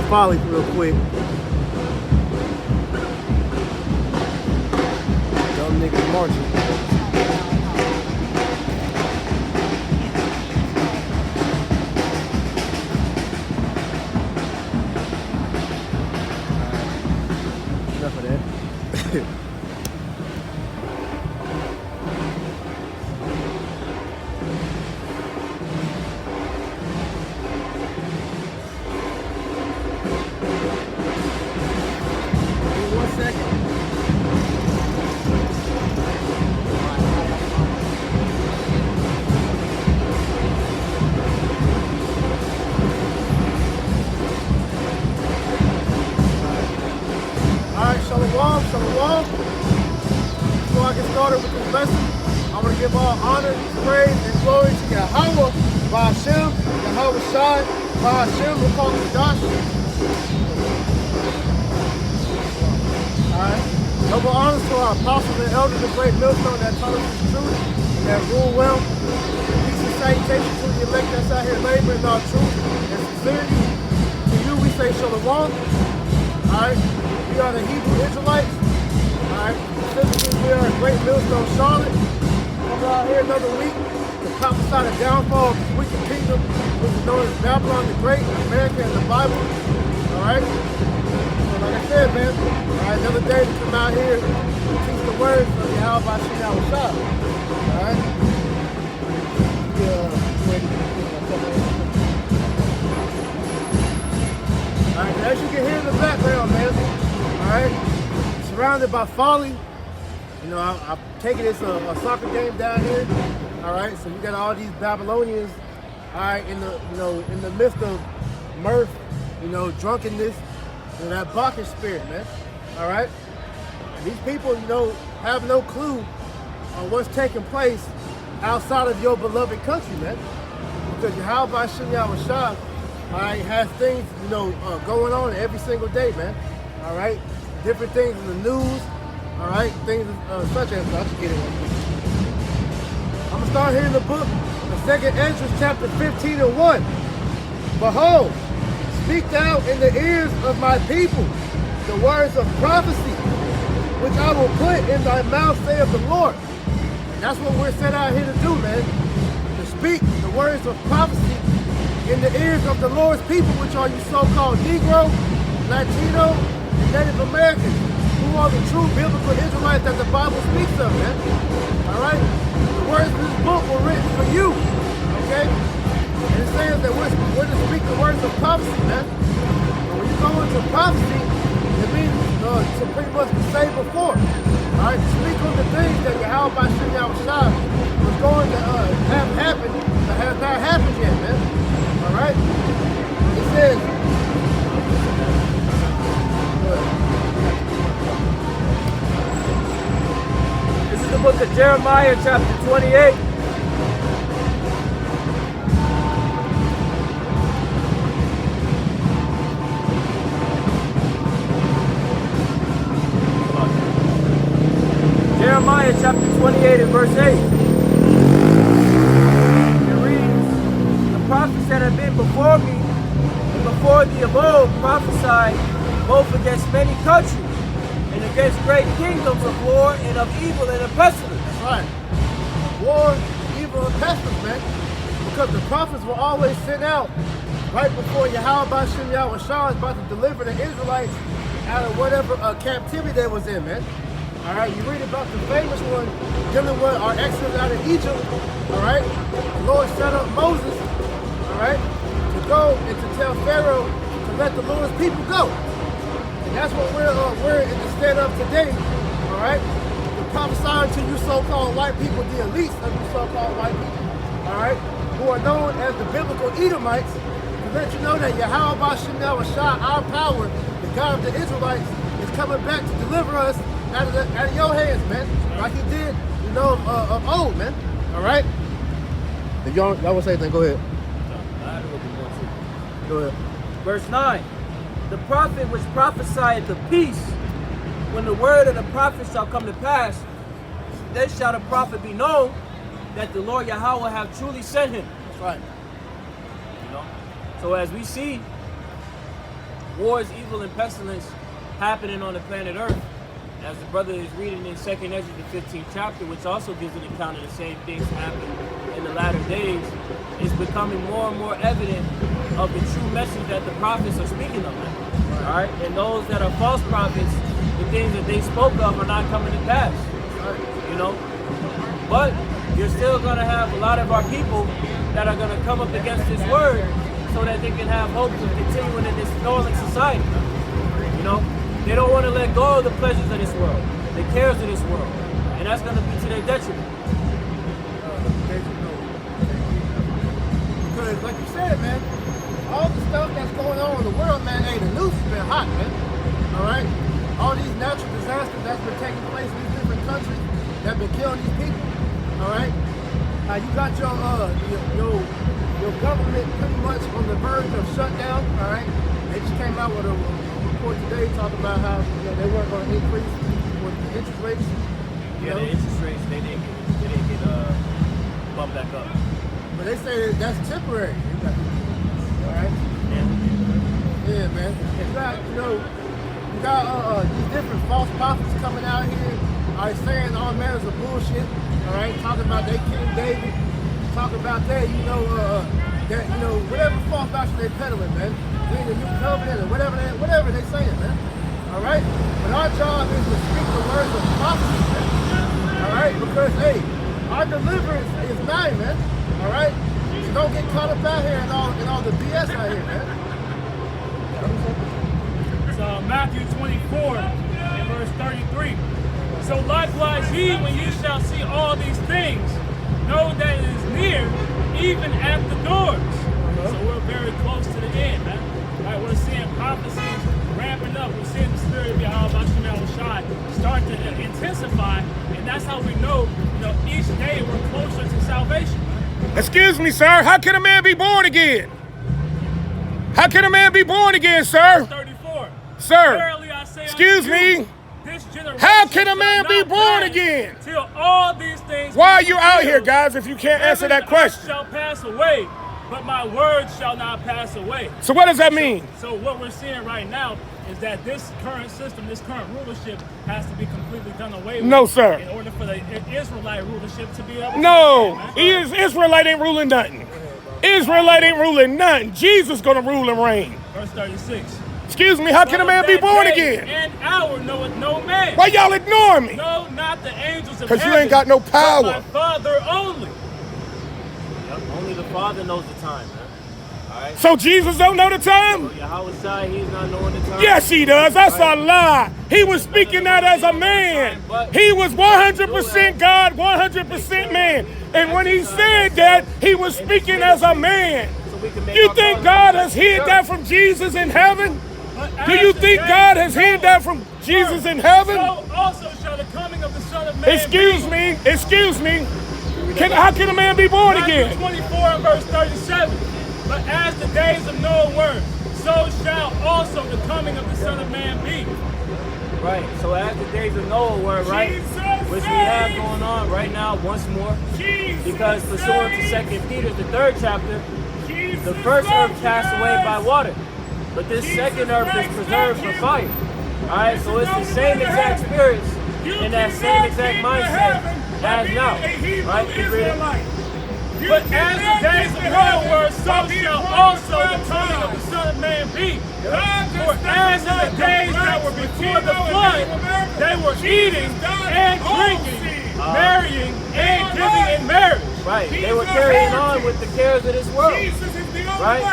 folly real quick. Dumb niggas marching. Enough of that. Shalom. Before I get started with this lesson, I want to give all honor, praise, and glory to Yahweh, Ba'ashem, Yahweh Shai, Ba'ashem, Ruach. Alright. Double honors to our apostles and elders, the great millstone that taught us the truth, and that rule well. Peace and salutation to the elect that's out here laboring in our truth and sincerity. To you we say Shalom. Alright. We are the Hebrew Israelites. Alright, specifically we are a great millstone, Charlotte. We're out here another week to prophesy the downfall of this wicked kingdom, which is known as Babylon the Great, America, and the Bible. Alright? So like I said, man, alright, another day to come out here and teach the words of Yahweh Ba'ashem Yahweh Shai. Alright? Alright, as you can hear in the background, man. Alright, surrounded by folly. You know, I'm taking this a soccer game down here. Alright, so you got all these Babylonians, alright, in the midst of mirth, drunkenness, that Bacchus spirit, man. Alright? These people, have no clue on what's taking place outside of your beloved country, man. Because Yahweh Ba'ashem Yahweh Shai, alright, has things, going on every single day, man. Alright? Different things in the news, all right, things such as, I should get it. I'm going to start here in the book, the 2nd Esdras, chapter 15 and 1. Behold, speak thou in the ears of my people the words of prophecy, which I will put in thy mouth, saith the Lord. And that's what we're set out here to do, man, to speak the words of prophecy in the ears of the Lord's people, which are you so-called Negro, Latino, Native Americans, who are the true biblical Israelites that the Bible speaks of, man. Alright? The words of this book were written for you. Okay? And it says that we're to speak the words of prophecy, man. And when you go into prophecy, it means to pretty much to say before. Alright? To speak on the things that Yahweh Ba'ashem Yahweh Shai was going to have happened, but has not happened yet, man. Alright? It says, this is the book of Jeremiah, chapter 28. Jeremiah, chapter 28 and verse 8. It reads, the prophets that have been before me and before thee of old prophesied both against many countries and against great kingdoms of war and of evil and of pestilence. That's right. War, evil, and pestilence, man. Because the prophets were always sent out right before Yahweh Ba'ashem Yahweh Shai was about to deliver the Israelites out of whatever captivity they was in, man. Alright, you read about the famous one dealing with our exodus out of Egypt. Alright, the Lord set up Moses, alright, to go and to tell Pharaoh to let the Lord's people go. And that's what we're in the state of today, all right? We're prophesying to you so-called white people, the elites of you so-called white people, all right, who are known as the biblical Edomites, to let you know that Yahweh Ba'ashem Yahweh Shai, our power, the God of the Israelites, is coming back to deliver us out of your hands, man, like he did, of old, man, all right? If y'all want to say anything, go ahead. Go ahead. Verse 9. The prophet which prophesieth the peace, when the word of the prophet shall come to pass, then shall the prophet be known that the Lord Yahweh have truly sent him. That's right. So as we see, wars, evil, and pestilence happening on the planet Earth. As the brother is reading in 2nd Ezra, the 15th chapter, which also gives an account of the same things happening in the latter days, it's becoming more and more evident of the true message that the prophets are speaking of. All right, and those that are false prophets, the things that they spoke of are not coming to pass. You know, but you're still going to have a lot of our people that are going to come up against this word so that they can have hopes of continuing in this fallen society. You know, they don't want to let go of the pleasures of this world, the cares of this world, and that's going to be to their detriment. Because, like you said, man, all the stuff that's going on in the world, man, hey, the news has been hot, man. All right, all these natural disasters that's been taking place in these different countries that have been killing these people. All right, you got your government pretty much on the verge of shutdown. All right, they just came out with a report today talking about how they weren't going to increase with the interest rates. Yeah, the interest rates they didn't get bumped back up. But they say that's temporary. All right. Yeah, man. You got these different false prophets coming out here, all right, saying all manners of bullshit. All right, talking about they King David, talking about that, whatever false doctrine they peddling, man. They the new covenant or whatever they saying, man. All right. But our job is to speak the words of prophecy, man. All right, because hey, our deliverance is nigh, man. All right, so don't get caught up out here and all the BS out here, man. It's Matthew 24 and verse 33. So likewise ye, when ye shall see all these things, know that it is near, even at the doors. So we're very close to the end, man. Right, we're seeing prophecies ramping up. We're seeing the spirit of Yahweh Shai start to intensify, and that's how we know, each day we're closer to salvation. Excuse me, sir. How can a man be born again? How can a man be born again, sir? 34. Sir, Verily I say excuse unto you, me. this generation How can a man shall be not born pass again? Till all these things Why are be you out here, fulfilled. guys, if you can't answer Heaven that and earth question? shall pass away, but my words shall not pass away. So what does that mean? So what we're seeing right now is that this current system, this current rulership has to be completely done away with. No, sir. In order for the Israelite rulership to be able to No, stand, Israelite ain't ruling nothing. Israelite ain't ruling nothing. Jesus gonna rule and reign. Verse 36. Excuse me, how can a man be born again? And hour knoweth no man. Why y'all ignore me? No, not the angels of Because heaven. you ain't got no but power. my Father only. Yep, only the Father knows the time, man. All right. So Jesus don't know the time? Yahweh Shai, he's not knowing the time. Yes, he does. That's a lie. He was speaking that as a man. He was 100% God, 100% man. And when he said that, he was speaking as a man. You think God has hid that from Jesus in heaven? Do you think God has hid that from Jesus in heaven? So also shall the coming of the Son of Man Excuse me. How can a man be born Matthew again? 24 and verse 37. But as the days of Noah were, so shall also the coming of the Son of Man be. Right. So as the days of Noah were, right, which we have going on right now once more, because pursuant to 2 Peter, the 3rd chapter, the first earth passed away by water, but this second earth is preserved for fire. All right. So it's the same exact spirits and that same exact mindset as now. Right. Keep reading. But as the days of Noah were, so shall also the coming of the Son of Man be. For as in the days that were before the flood, they were eating and drinking, marrying and giving in marriage. Right. They were carrying on with the cares of this world. Right.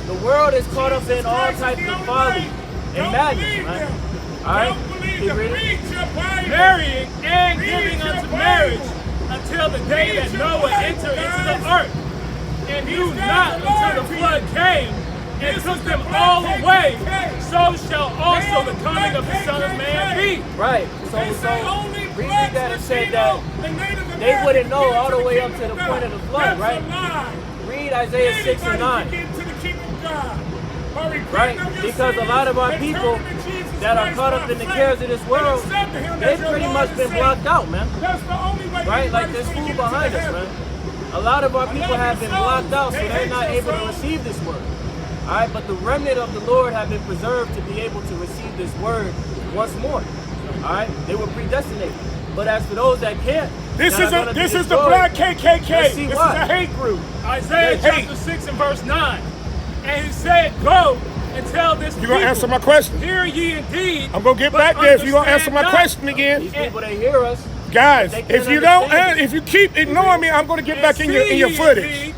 The world is caught up in all types of folly and madness. Right. All right. Keep reading. Marrying and giving unto marriage, until the day that Noah entered into the ark, and knew not until the flood came and took them all away, so shall also the coming of the Son of Man be. Right. So read that and said that they wouldn't know all the way up to the point of the flood, right? Read Isaiah 6 and 9. Right? Because a lot of our people that are caught up in the cares of this world, they've pretty much been blocked out, man. Right? Like this fool behind us, man. A lot of our people have been blocked out, so they're not able to receive this word. All right, but the remnant of the Lord have been preserved to be able to receive this word once more. All right, they were predestinated. But as for those that can't, this is the black KKK. This is a hate group. Isaiah chapter 6 and verse 9. And he said, go and tell this people. You gonna answer my question? Hear ye indeed. I'm gonna get back there if you don't answer my question again. These people, they hear us. Guys, if you keep ignoring me, I'm gonna get back in your footage.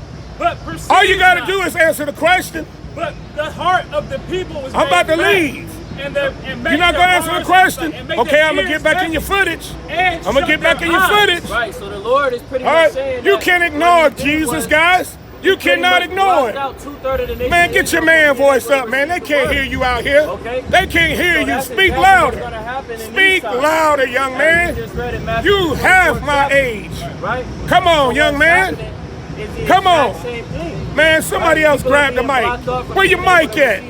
All you gotta do is answer the question. But the heart of the people was I'm about to leave. And you're not gonna answer the question? Okay, I'm gonna get back in your footage. I'm gonna get back in your footage. Right, so the Lord is pretty much saying you can't ignore Jesus, guys. You cannot ignore it. Man, get your man voice up, man. They can't hear you out here. They can't hear you. Speak louder. Speak louder, young man. You have my age. Come on, young man. Come on. Man, somebody else grab the mic. Where your mic at?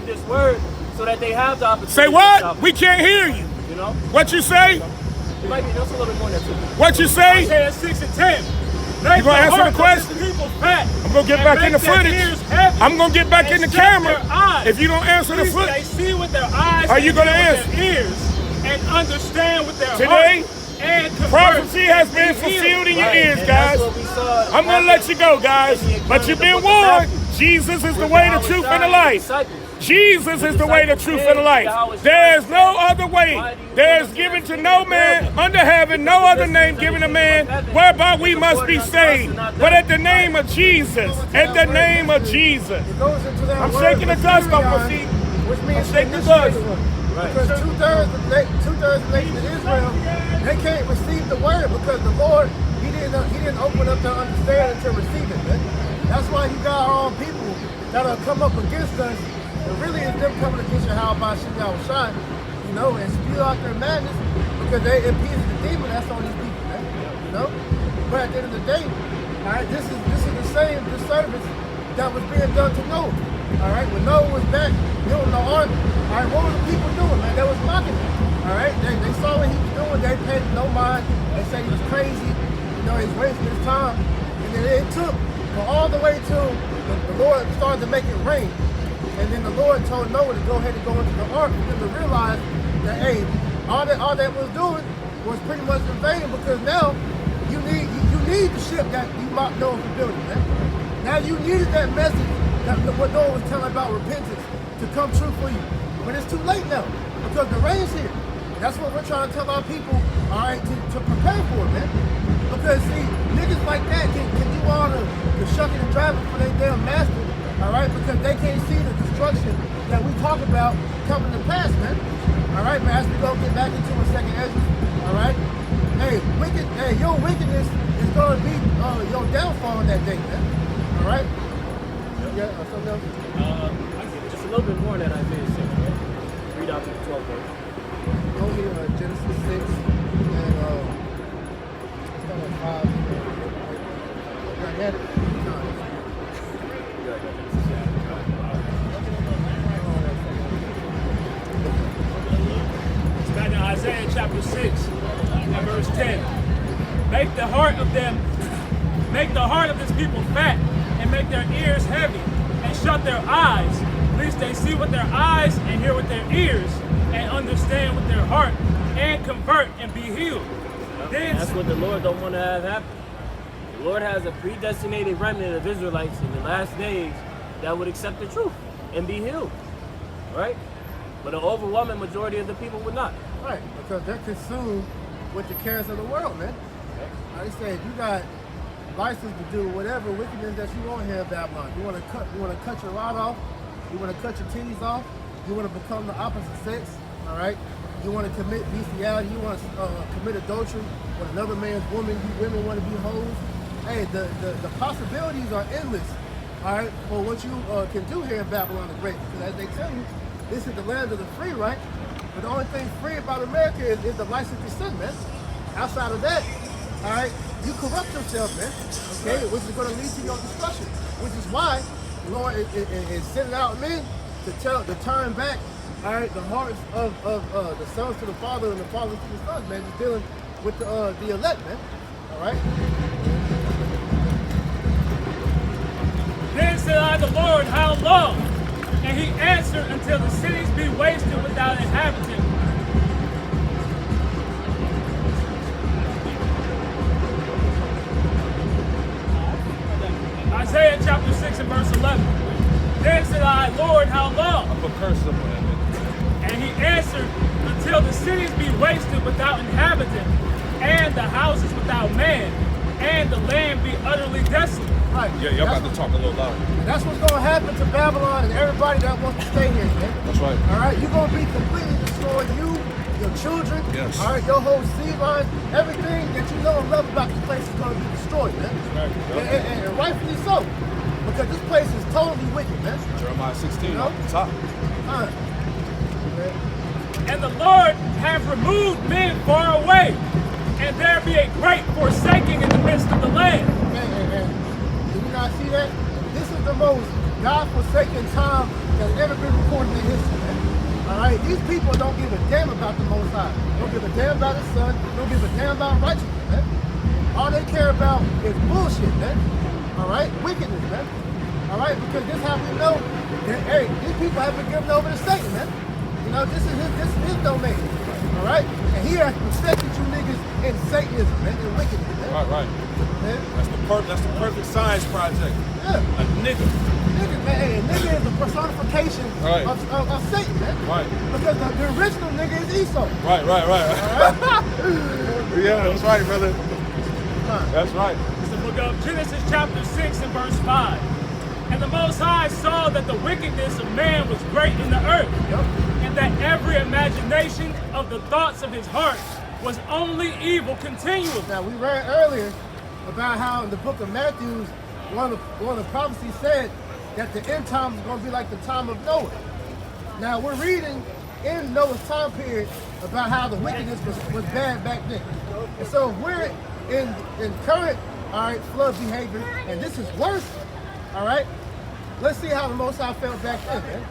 So that they have the opportunity. Say what? We can't hear you. You know? What you say? It might be just a little bit more than 2. What you say? Isaiah 6 and 10. You gonna answer the question? I'm gonna get back in the footage. I'm gonna get back in the camera. If you don't answer the footage, they see with their eyes. Are you gonna answer? With their ears and understand with their today? Heart and prophecy has been fulfilled in your ears, guys. I'm gonna let you go, guys. But you've been warned. Jesus is the way, the truth, and the life. Jesus is the way, the truth, and the life. There is no other way. There is given to no man under heaven, no other name given to man, whereby we must be saved. But at the name of Jesus, at the name of Jesus. I'm shaking the dust off my feet. I'm shaking the dust. Because two-thirds of the nation of Israel, they can't receive the word because the Lord, He didn't open up their understanding to receive it, man. That's why you got our own people that'll come up against us. It really is them coming against you, how about shine, you know, and spew out their madness because they appease the demon that's on these people, man. You know? But at the end of the day, all right, this is the same disservice that was being done to Noah. All right, when Noah was back building the ark, all right, what were the people doing, man? They was mocking him. All right, they saw what he was doing, they paid no mind, they said he was crazy, you know, he's wasting his time. And then it took all the way till the Lord started to make it rain. And then the Lord told Noah to go ahead and go into the ark for them to realize that, hey, all that was doing was pretty much in vain because now you need the ship that you mocked Noah for building, man. Now you needed that message, that what Noah was telling about repentance, to come true for you. But it's too late now because the rain's here. And that's what we're trying to tell our people, all right, to prepare for, man. Because see, niggas like that can do all the shucking and driving for their damn master. All right, because they can't see the destruction that we talk about coming to pass, man. All right, but as we go get back into a second Ezra, all right. Hey, your wickedness is going to be your downfall on that day, man. All right. Yeah, something else. Just a little bit more than Isaiah 6. Right? Read out to the 12th verse. Go here, Genesis 6 and start at 5. I got it. Isaiah chapter 6 and verse 10. Make the heart of this people fat, and make their ears heavy, and shut their eyes, lest they see with their eyes and hear with their ears, and understand with their heart, and convert and be healed. That's what the Lord don't want to have happen. The Lord has a predestinated remnant of Israelites in the last days that would accept the truth and be healed, right? But an overwhelming majority of the people would not. Right, because they're consumed with the cares of the world, man. Like I said, you got license to do whatever wickedness that you want here in Babylon. You want to cut your rod off. You want to cut your titties off. You want to become the opposite sex. All right. You want to commit bestiality. You want to commit adultery with another man's woman. You women want to be hoes. Hey, the possibilities are endless. All right, for what you can do here in Babylon the Great. Because as they tell you, this is the land of the free, right? But the only thing free about America is the license to sin, man. Outside of that, all right, you corrupt yourself, man. Okay, which is going to lead to your destruction. Which is why the Lord is sending out men to turn back, all right, the hearts of the sons to the father and the fathers to the sons, man. Just dealing with the elect, man. All right. Then said I, the Lord, how long? And he answered, until the cities be wasted without inhabitant. Isaiah chapter 6 and verse 11. Then said I, Lord, how long? I put curse up on that nigga. And he answered, until the cities be wasted without inhabitant, and the houses without man, and the land be utterly desolate. Right. Yeah, y'all about to talk a little louder. That's what's going to happen to Babylon and everybody that wants to stay here, man. That's right. All right, you're going to be completely destroyed. You, your children, Yes. all right, your whole seed line, everything that you know and love about this place is going to be destroyed, man. Right. And rightfully so, because this place is totally wicked, man. Jeremiah 16 You know? off the top. And the Lord hath removed men far away, and there be a great forsaking in the midst of the land. And do you not see that? This is the most God-forsaken time that's ever been recorded in history, man. All right, these people don't give a damn about the Most High. Don't give a damn about His Son. Don't give a damn about righteousness, man. All they care about is bullshit, man. All right, wickedness, man. All right, because this is how we know that, hey, these people have been given over to Satan, man. You know, this is his domain. All right, and he has perfected you niggas in Satanism, man, in wickedness, man. Right. Man. That's the perfect science project. Yeah. A nigga. Nigga, man, hey, nigga is a personification Right. of Satan, man. Right. Because the original nigga is Esau. Right. Yeah, that's right, brother. That's right. It's the book of Genesis chapter 6 and verse 5. And the Most High saw that the wickedness of man was great in the earth, Yep. and that every imagination of the thoughts of his heart was only evil continually. Now, we read earlier about how in the book of Matthew, one of the prophecies said that the end times is going to be like the time of Noah. Now, we're reading in Noah's time period about how the wickedness was bad back then. And so if we're in current, all right, flood behavior, and this is worse, all right, let's see how the Most High felt back then, man.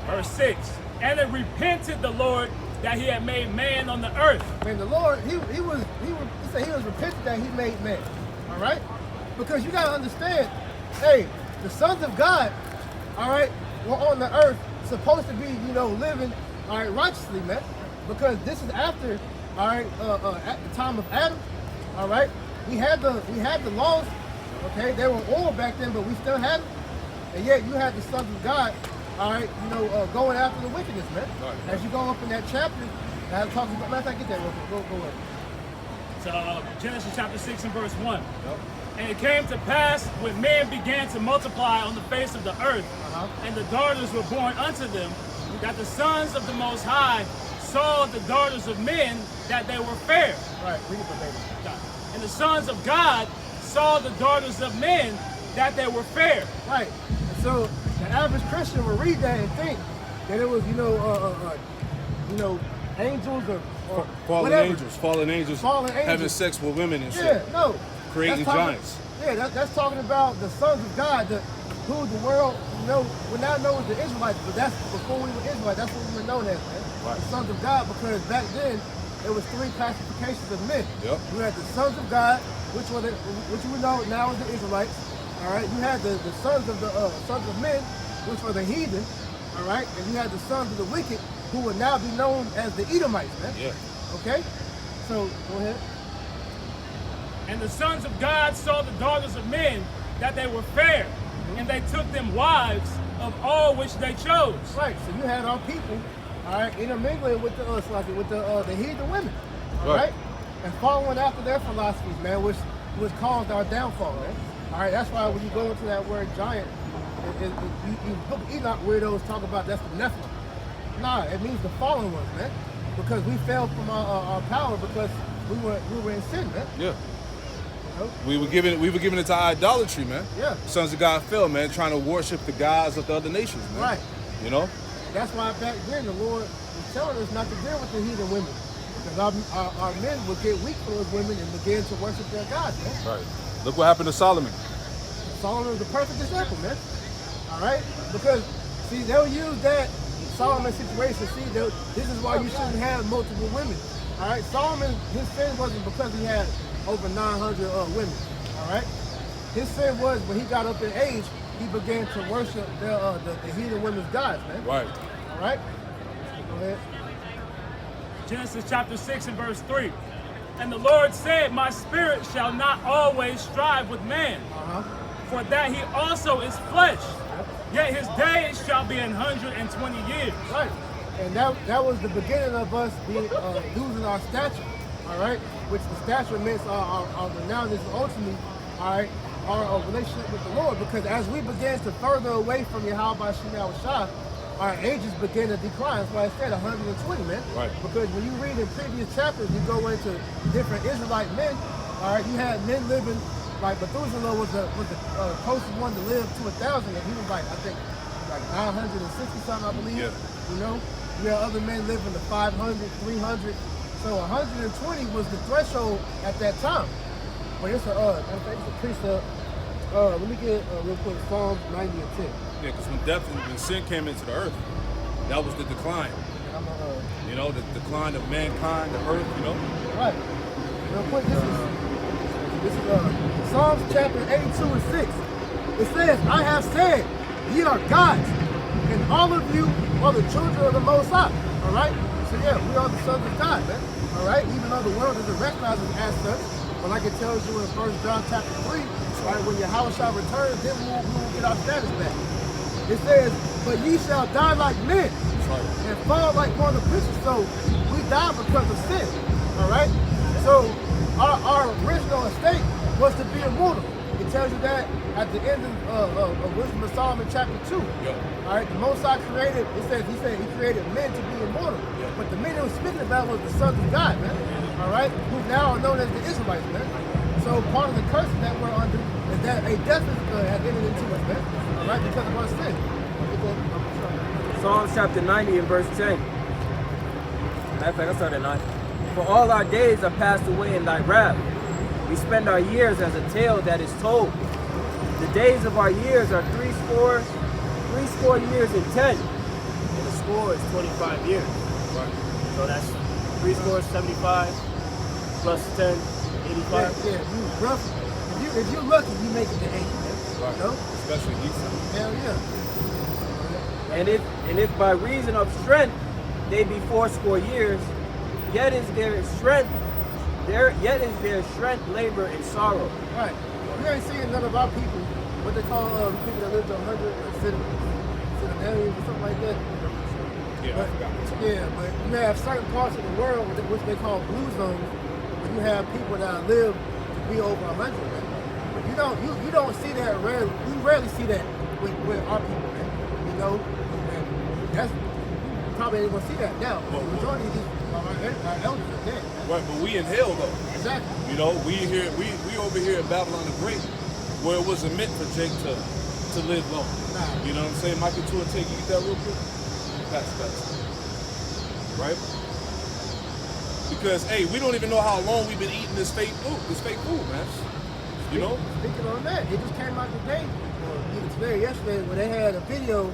Verse 6. And it repented the Lord that he had made man on the earth. Man, the Lord, he said he was repentant that he made man. All right? Because you gotta understand, hey, the sons of God, all right, were on the earth supposed to be, you know, living, all right, righteously, man. Because this is after, all right, at the time of Adam, all right. We had the laws, okay. They were old back then, but we still had them. And yet you had the sons of God, all right, you know, going after the wickedness, man. Right. As you go up in that chapter, I talk about. Matter of fact, get that real quick. Go up. So Genesis chapter 6 and verse 1. And it came to pass when men began to multiply on the face of the earth, and the daughters were born unto them, that the sons of the Most High saw the daughters of men that they were fair. Right, read it verbatim. And the sons of God saw the daughters of men that they were fair. Right. And so the average Christian will read that and think that it was, you know, angels or Fallen whatever. angels Fallen having angels. sex with women and shit. Yeah, no. Creating That's talking- giants. Yeah, that's talking about the sons of God, who the world, you know, would now know as the Israelites, but that's before we were Israelites, that's what we were known as, man. Right. The sons of God, because back then, there was three classifications of men. Yep. You had the sons of God, which we know now as the Israelites. All right. You had the sons of sons of men, which were the heathen. All right. And you had the sons of the wicked, who would now be known as the Edomites, man. Yeah. Okay. So go ahead. And the sons of God saw the daughters of men that they were fair, and they took them wives of all which they chose. Right. So you had our people, all right, intermingling with the heathen women, all right, and following after their philosophies, man, which caused our downfall, man. All right. That's why when you go into that word giant, you book Enoch weirdos talk about that's the Nephilim. Nah, it means the fallen ones, man, because we fell from our power because we were in sin, man. Yeah. We were giving it to idolatry, man. Yeah. Sons of God fell, man, trying to worship the gods of the other nations, man. Right. You know? That's why back then the Lord was telling us not to deal with the heathen women. Because our men would get weak for those women and begin to worship their gods, man. Right. Look what happened to Solomon. Solomon was the perfect example, man. All right? Because, see, they'll use that Solomon situation. See, this is why you shouldn't have multiple women. All right? Solomon, his sin wasn't because he had over 900 women. All right? His sin was when he got up in age, he began to worship the heathen women's gods, man. Right. All right? Go ahead. Genesis chapter 6 and verse 3. And the Lord said, my spirit shall not always strive with man, for that he also is flesh. Yet his days shall be 120 years. Right. And that was the beginning of us being losing our stature, all right? Which the stature means our renown is ultimately, all right, our relationship with the Lord. Because as we begin to further away from Yahweh Shema Shah, our ages begin to decline. That's why I said 120, man. Right. Because when you read in previous chapters, you go into different Israelite men, all right, you had men living, like Methuselah was the closest one to live to 1,000, and he was like, I think, like 960 something, I believe. Yeah. You know? You had other men living to 500, 300. So 120 was the threshold at that time. But it's a precept. Let me get real quick, Psalms 90 and 10. Yeah, because when death and sin came into the earth, that was the decline. You know, the decline of mankind, the earth, you know? Right. Real quick, this is Psalms chapter 82 and 6. It says, I have said, ye are gods, and all of you are the children of the Most High. All right? So yeah, we are the sons of God, man. All right? Even though the world doesn't recognize us as such, but like it tells you in 1 John chapter 3, right, when Yahweh shall return, then we will get our status back. It says, but ye shall die like men, and fall like one of the princes. So we die because of sin. All right? So our original estate was to be immortal. It tells you that at the end of Wisdom of Solomon chapter 2. Yeah. All right, the Most High created, he said he created men to be immortal. Yeah. But the men he was speaking about was the sons of God, man. All right, who now are known as the Israelites, man. So part of the curse that we're under is that a death has entered into us, man. All right, because of our sin. Psalms chapter 90 and verse 10. Matter of fact, I started at 9. For all our days are passed away in thy wrath. We spend our years as a tale that is told. The days of our years are three score years and 10. And the score is 25 years. Right. So that's 3 scores, 75, plus 10, 85. Yeah, you rough. If you're lucky, you make it to 80, man. Right. You know? Especially East. Hell yeah. And if by reason of strength they be 4 years, yet is their strength, labor, and sorrow. Right. We ain't seeing none of our people, what they call people that live to 100, like centenarians or something like that. Yeah, But, I forgot. yeah, but you have certain parts of the world which they call blue zones, where you have people that live to be over 100. Man. But you don't see that rarely. You rarely see that with our people, man. You know, and that's you probably ain't gonna see that now. The majority of these our elders are dead. Man. Right, but we in hell though. Exactly. You know, we over here in Babylon the Great, where it wasn't meant for Jake to live long. Nah. You know what I'm saying? Michael Tua, take you get that real quick. That's right. Because hey, we don't even know how long we've been eating this fake food, man. You know? Speaking on that, it just came out today, or either today or yesterday, when they had a video,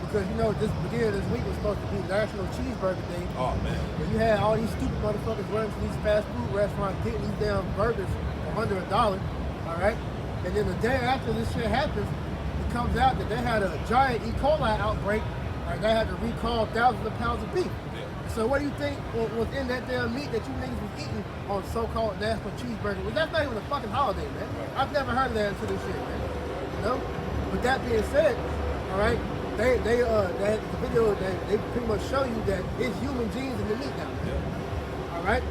because you know, this beginning of this week was supposed to be National Cheeseburger Day. Oh man. Where you had all these stupid motherfuckers running to these fast food restaurants getting these damn burgers for under $1, all right? And then the day after this shit happens, it comes out that they had a giant E. coli outbreak, right? They had to recall thousands of pounds of beef. Yeah. So what do you think was in that damn meat that you niggas was eating on so-called National Cheeseburger? Well, that's not even a fucking holiday, man. I've never heard of that until this shit, man. You know? With that being said, all right, they the video, they pretty much show you that it's human genes in the meat now. Yeah. All right?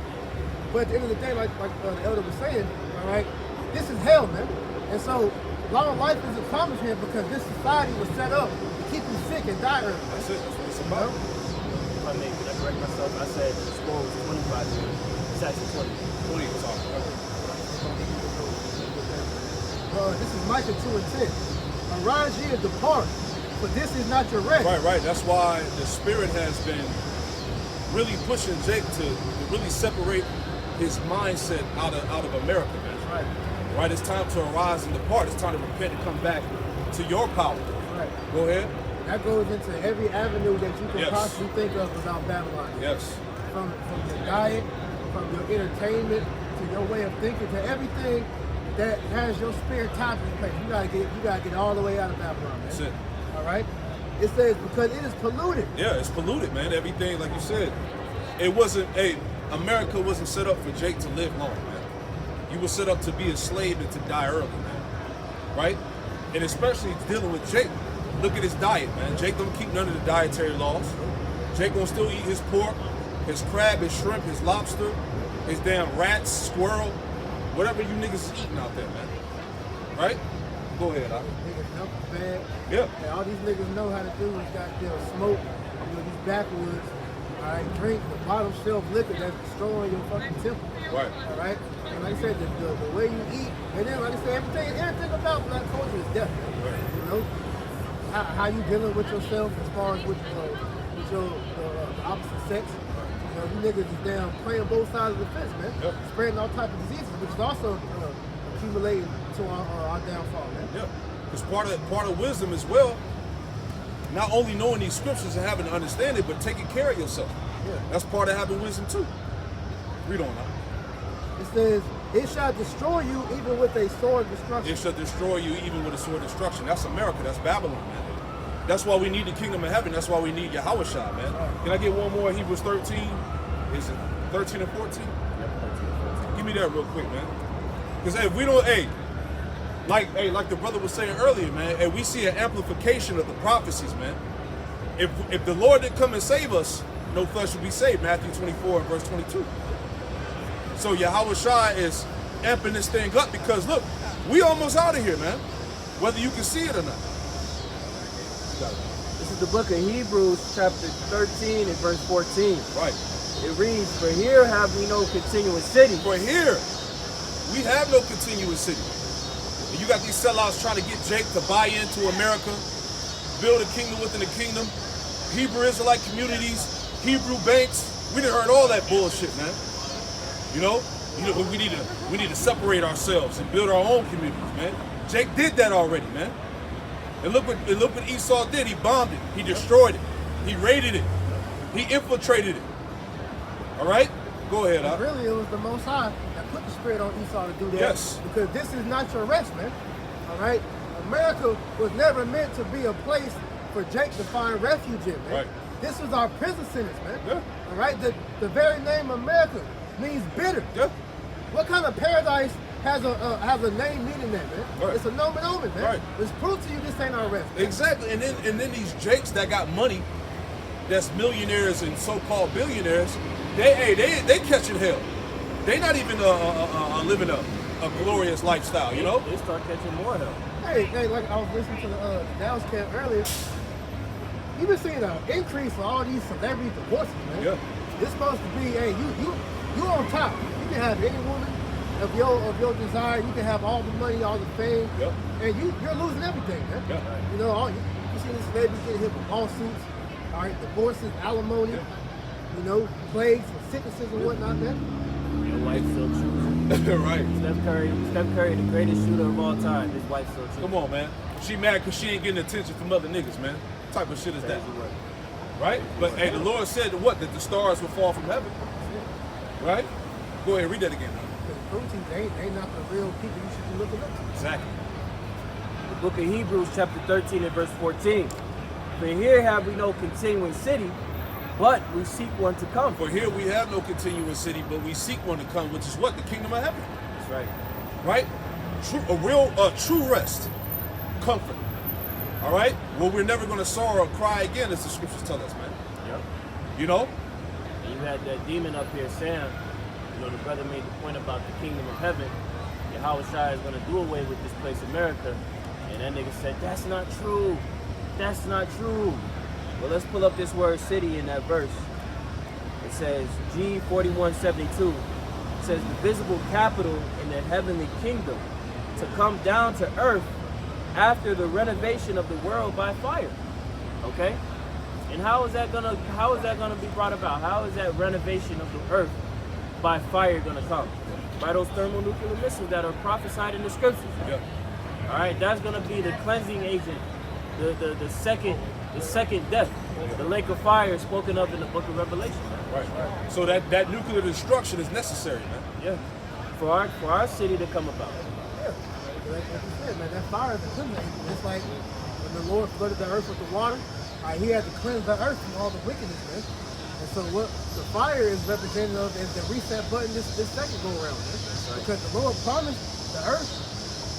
But at the end of the day, like the elder was saying, all right, this is hell, man. And so long life is accomplished here because this society was set up to keep you sick and die early. That's it. That's what it's You about. know? If I may, can I correct myself? I said the score was 25 years. It's actually 20. 20 was off. This is Micah 2 and 10. Arise ye and depart, for this is not your rest. Right. That's why the Spirit has been really pushing Jake to really separate his mindset out of America, man. Right. Right, it's time to arise and depart. It's time to repent and come back to your power. Right. Go ahead. That goes into every avenue that you can Yes. possibly think of about Babylon. Yes. From your diet, from your entertainment, to your way of thinking, to everything that has your spirit tied to the place. You gotta get all the way out of Babylon, man. That's it. All right. It says because it is polluted. Yeah, it's polluted, man. Everything, like you said, it wasn't. America wasn't set up for Jake to live long, man. You were set up to be a slave and to die early, man. Right? And especially dealing with Jake. Look at his diet, man. Jake don't keep none of the dietary laws. Jake gonna still eat his pork, his crab, his shrimp, his lobster, his damn rats, squirrel, whatever you niggas is eating out there, man. Right? Go ahead, Doc. Niggas health is bad. Yeah. And all these niggas know how to do is goddamn smoke, these backwoods. All right, drink the bottom shelf liquor that's destroying your fucking temple. Right. All right. And like I said, the way you eat, and then like I said, everything about black culture is death. Right. You know, how you dealing with yourself as far as with your the opposite sex. You know, you niggas is damn playing both sides of the fence, man. Yep. Spreading all types of diseases, which is also accumulating to our downfall, man. Yeah. Because part of wisdom as well, not only knowing these scriptures and having to understand it, but taking care of yourself. Yeah. That's part of having wisdom too. Read on now. It says, it shall destroy you even with a sword of destruction. It shall destroy you even with a sword of destruction. That's America. That's Babylon, man. That's why we need the kingdom of heaven. That's why we need Yahweh Shah, man. Can I get one more? Hebrews 13. Is it 13 and 14? Give me that real quick, man. Because if we don't, like the brother was saying earlier, man, and we see an amplification of the prophecies, man. If the Lord didn't come and save us, no flesh will be saved. Matthew 24 and verse 22. So Yahweh Shah is amping this thing up because look, we almost out of here, man. Whether you can see it or not. This is the book of Hebrews, chapter 13 and verse 14. Right. It reads, "For here have we no continuous city." For here, we have no continuous city. And you got these sellouts trying to get Jake to buy into America, build a kingdom within a kingdom, Hebrew Israelite communities, Hebrew banks. We done heard all that bullshit, man. You know, we need to separate ourselves and build our own communities, man. Jake did that already, man. And look what Esau did. He bombed it. He destroyed it. He raided it. He infiltrated it. All right? Go ahead, Al. Really, it was the Most High that put the spirit on Esau to do that. Yes. Because this is not your rest, man. All right? America was never meant to be a place for Jake to find refuge in, man. Right. This was our prison sentence, man. Yeah. All right? The very name America means bitter. Yeah. What kind of paradise has a name meaning that, man? Right. It's a nomen omen, man. Right. It's proof to you this ain't our rest. Man. Exactly. And then these Jakes that got money, that's millionaires and so-called billionaires, they catching hell. They not even living a glorious lifestyle, you know? They start catching more hell. Hey, like I was listening to the Dallas camp earlier. You've been seeing an increase for all these celebrity divorces, man. Yeah. It's supposed to be, hey, you on top. You can have any woman of your desire. You can have all the money, all the fame, Yep. and you're losing everything, man. Yeah. You know, you see the celebrities getting hit with lawsuits, all right, divorces, alimony, you know, plagues and sicknesses and whatnot, man. Your wife still choosing. Right. Steph Curry, the greatest shooter of all time. His wife still choosing. Come on, man. She mad because she ain't getting attention from other niggas, man. What type of shit is that? Right? But hey, the Lord said that what? That the stars will fall from heaven. Right? Go ahead, read that again. Because the proteins, they not the real people you should be looking up to. Exactly. The book of Hebrews, chapter 13 and verse 14. "For here have we no continuing city, but we seek one to come." For here we have no continuous city, but we seek one to come, which is what? The kingdom of heaven. That's right. Right? True rest. Comfort. All right? Well, we're never going to sorrow or cry again, as the scriptures tell us, man. Yep. You know? And you had that demon up here, Sam. You know, the brother made the point about the kingdom of heaven. Yahweh Shai is going to do away with this place, America. And that nigga said, that's not true. That's not true. Well, let's pull up this word city in that verse. It says, G4172. It says, the visible capital in the heavenly kingdom to come down to earth after the renovation of the world by fire. Okay? And how is that gonna be brought about? How is that renovation of the earth by fire gonna come? By those thermonuclear missiles that are prophesied in the scriptures. Yeah. All right, that's gonna be the cleansing agent, the second death, the lake of fire spoken of in the book of Revelation. Right. So that nuclear destruction is necessary, man. Yeah, for our city to come about. Yeah, like you said, man, that fire is a cleansing agent. It's like when the Lord flooded the earth with the water, he had to cleanse the earth from all the wickedness, man. And so what the fire is representative of is the reset button this second go around, man. Because the Lord promised the earth,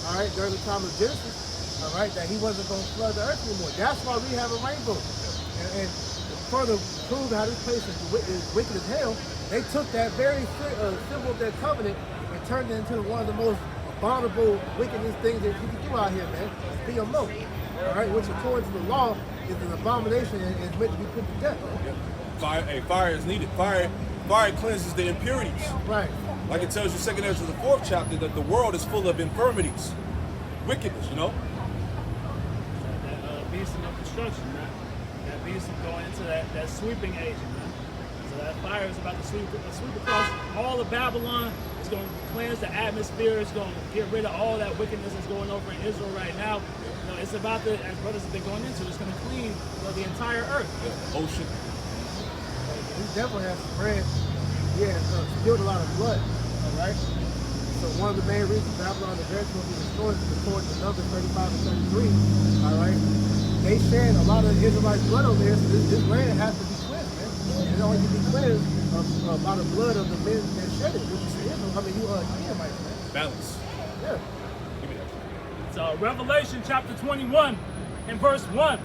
all right, during the time of Genesis, all right, that he wasn't going to flood the earth anymore. That's why we have a rainbow. And to further prove how this place is wicked as hell, they took that very symbol of their covenant and turned it into one of the most abominable wickedness things that you can do out here, man. PMO, all right, which according to the law is an abomination and is meant to be put to death. Man. Fire is needed. Fire cleanses the impurities. Right. Like it tells you, 2 Ezra, the 4th chapter, that the world is full of infirmities, wickedness. You know. That beast of destruction, man. That beast is going into that sweeping agent, man. So that fire is about to sweep across all of Babylon. It's going to cleanse the atmosphere. It's going to get rid of all that wickedness that's going over in Israel right now. You know, it's about to, as brothers have been going into, it's going to clean the entire earth. Yeah, ocean. He definitely has spread. Yeah, spilled a lot of blood. All right. So one of the main reasons Babylon the Great will be destroyed is according to Numbers 35 and 33. All right. They shed a lot of Israelites' blood over there, so this land has to be cleansed, man. And it only can be cleansed by the blood of the men that shed it, which is Israel. I mean, you Edomites, man. Balance. Yeah. Give me that. So Revelation chapter 21 and verse 1.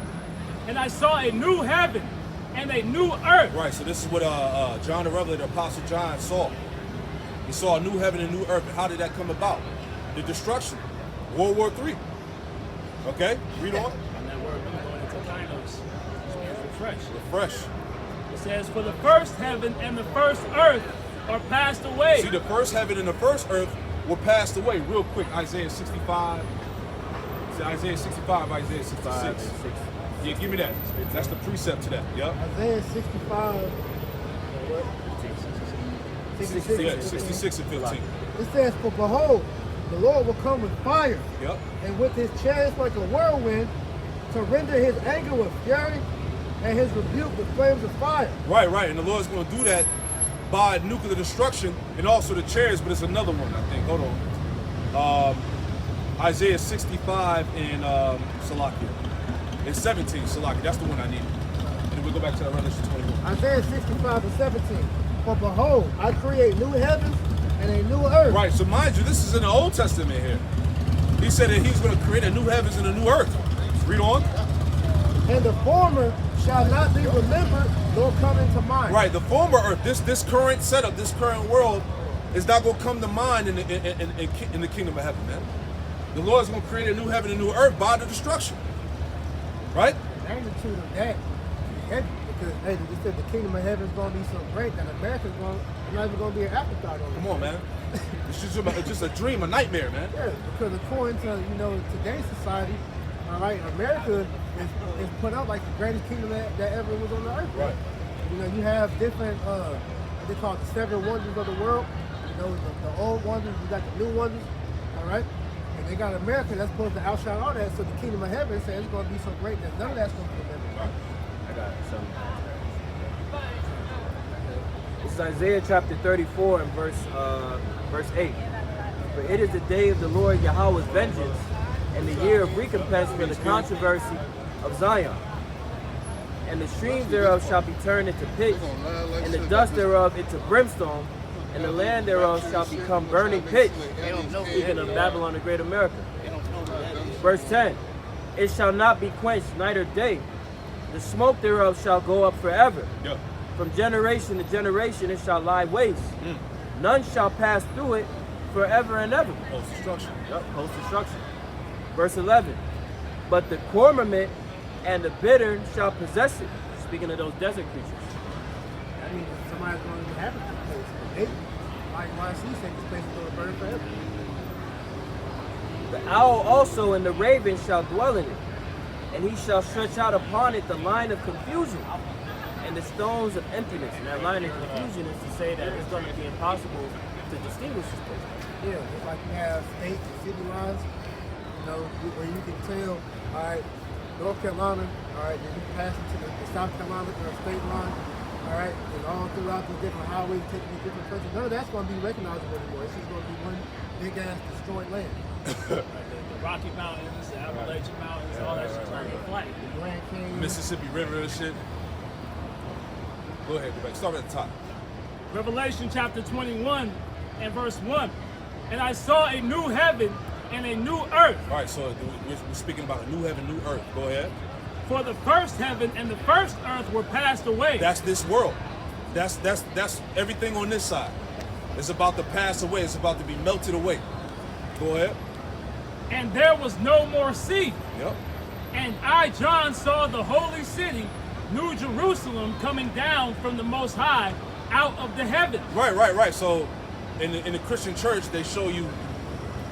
And I saw a new heaven and a new earth. Right, so this is what John the Revelator, Apostle John, saw. He saw a new heaven and new earth. And how did that come about? The destruction. World War III. Okay, read on. And that word going into kainos, which means refresh. Refresh. It says, for the first heaven and the first earth are passed away. See, the first heaven and the first earth were passed away. Real quick, Isaiah 65. See, Isaiah 65, Isaiah 66. Yeah, give me that. That's the precept to that. Yep. Isaiah 65. 66. Yeah, 66 and 15. It says, for behold, the Lord will come with fire, Yep. and with his chariots like a whirlwind, to render his anger with fury, and his rebuke with flames of fire. Right. And the Lord's going to do that by nuclear destruction and also the chariots, but it's another one, I think. Hold on. Isaiah 65 and Salakia. And 17, Salakia. That's the one I need. And then we'll go back to that Revelation 21. Isaiah 65 and 17. For behold, I create new heavens and a new earth. Right, so mind you, this is in the Old Testament here. He said that he's going to create a new heavens and a new earth. Read on. And the former shall not be remembered nor come into mind. Right, the former earth, this current setup, this current world, is not going to come to mind in the kingdom of heaven, man. The Lord's going to create a new heaven and a new earth by the destruction. Right? The magnitude of that is heavy because, hey, they said the kingdom of heaven is going to be so great that America's not even going to be an afterthought on it. Come on, man. It's just a dream, a nightmare, man. Yeah, because according to today's society, all right, America is put out like the greatest kingdom that ever was on the earth. Right. You know, you have different what they call it, the 7 wonders of the world. You know, the old wonders, you got the new wonders. All right. And they got America that's supposed to outshine all that. So the kingdom of heaven says it's going to be so great that none of that's going to be remembered. Right. I got something. This is Isaiah chapter 34 and verse 8. For it is the day of the Lord Yahweh's vengeance, and the year of recompense for the controversy of Zion. And the streams thereof shall be turned into pitch, and the dust thereof into brimstone, and the land thereof shall become burning pitch. Speaking of Babylon the Great America. Verse 10. It shall not be quenched night or day. The smoke thereof shall go up forever. Yep. From generation to generation it shall lie waste. None shall pass through it forever and ever. Post-destruction. Yep, post-destruction. Verse 11. But the cormorant and the bittern shall possess it. Speaking of those desert creatures. That means somebody's going to inhabit this place. Why said this place is going to burn forever. The owl also and the raven shall dwell in it, and he shall stretch out upon it the line of confusion and the stones of emptiness. And that line of confusion is to say that it's going to be impossible to distinguish this place. Yeah, just like you have state and city lines, where you can tell, all right, North Carolina, all right, then you pass into the South Carolina state line, all right, and all throughout these different highways, taking these different places. None of that's going to be recognizable anymore. It's just going to be one big ass destroyed land. The Rocky Mountains, the Appalachian Mountains, all that shit's going to get flat. The Grand Canyon. Mississippi River and shit. Go ahead, go back. Start at the top. Revelation chapter 21 and verse 1. And I saw a new heaven and a new earth. All right, so we're speaking about a new heaven, new earth. Go ahead. For the first heaven and the first earth were passed away. That's this world. That's everything on this side. It's about to pass away. It's about to be melted away. Go ahead. And there was no more sea. Yep. And I, John, saw the holy city, New Jerusalem, coming down from the Most High out of the heavens. Right. So in the Christian church, they show you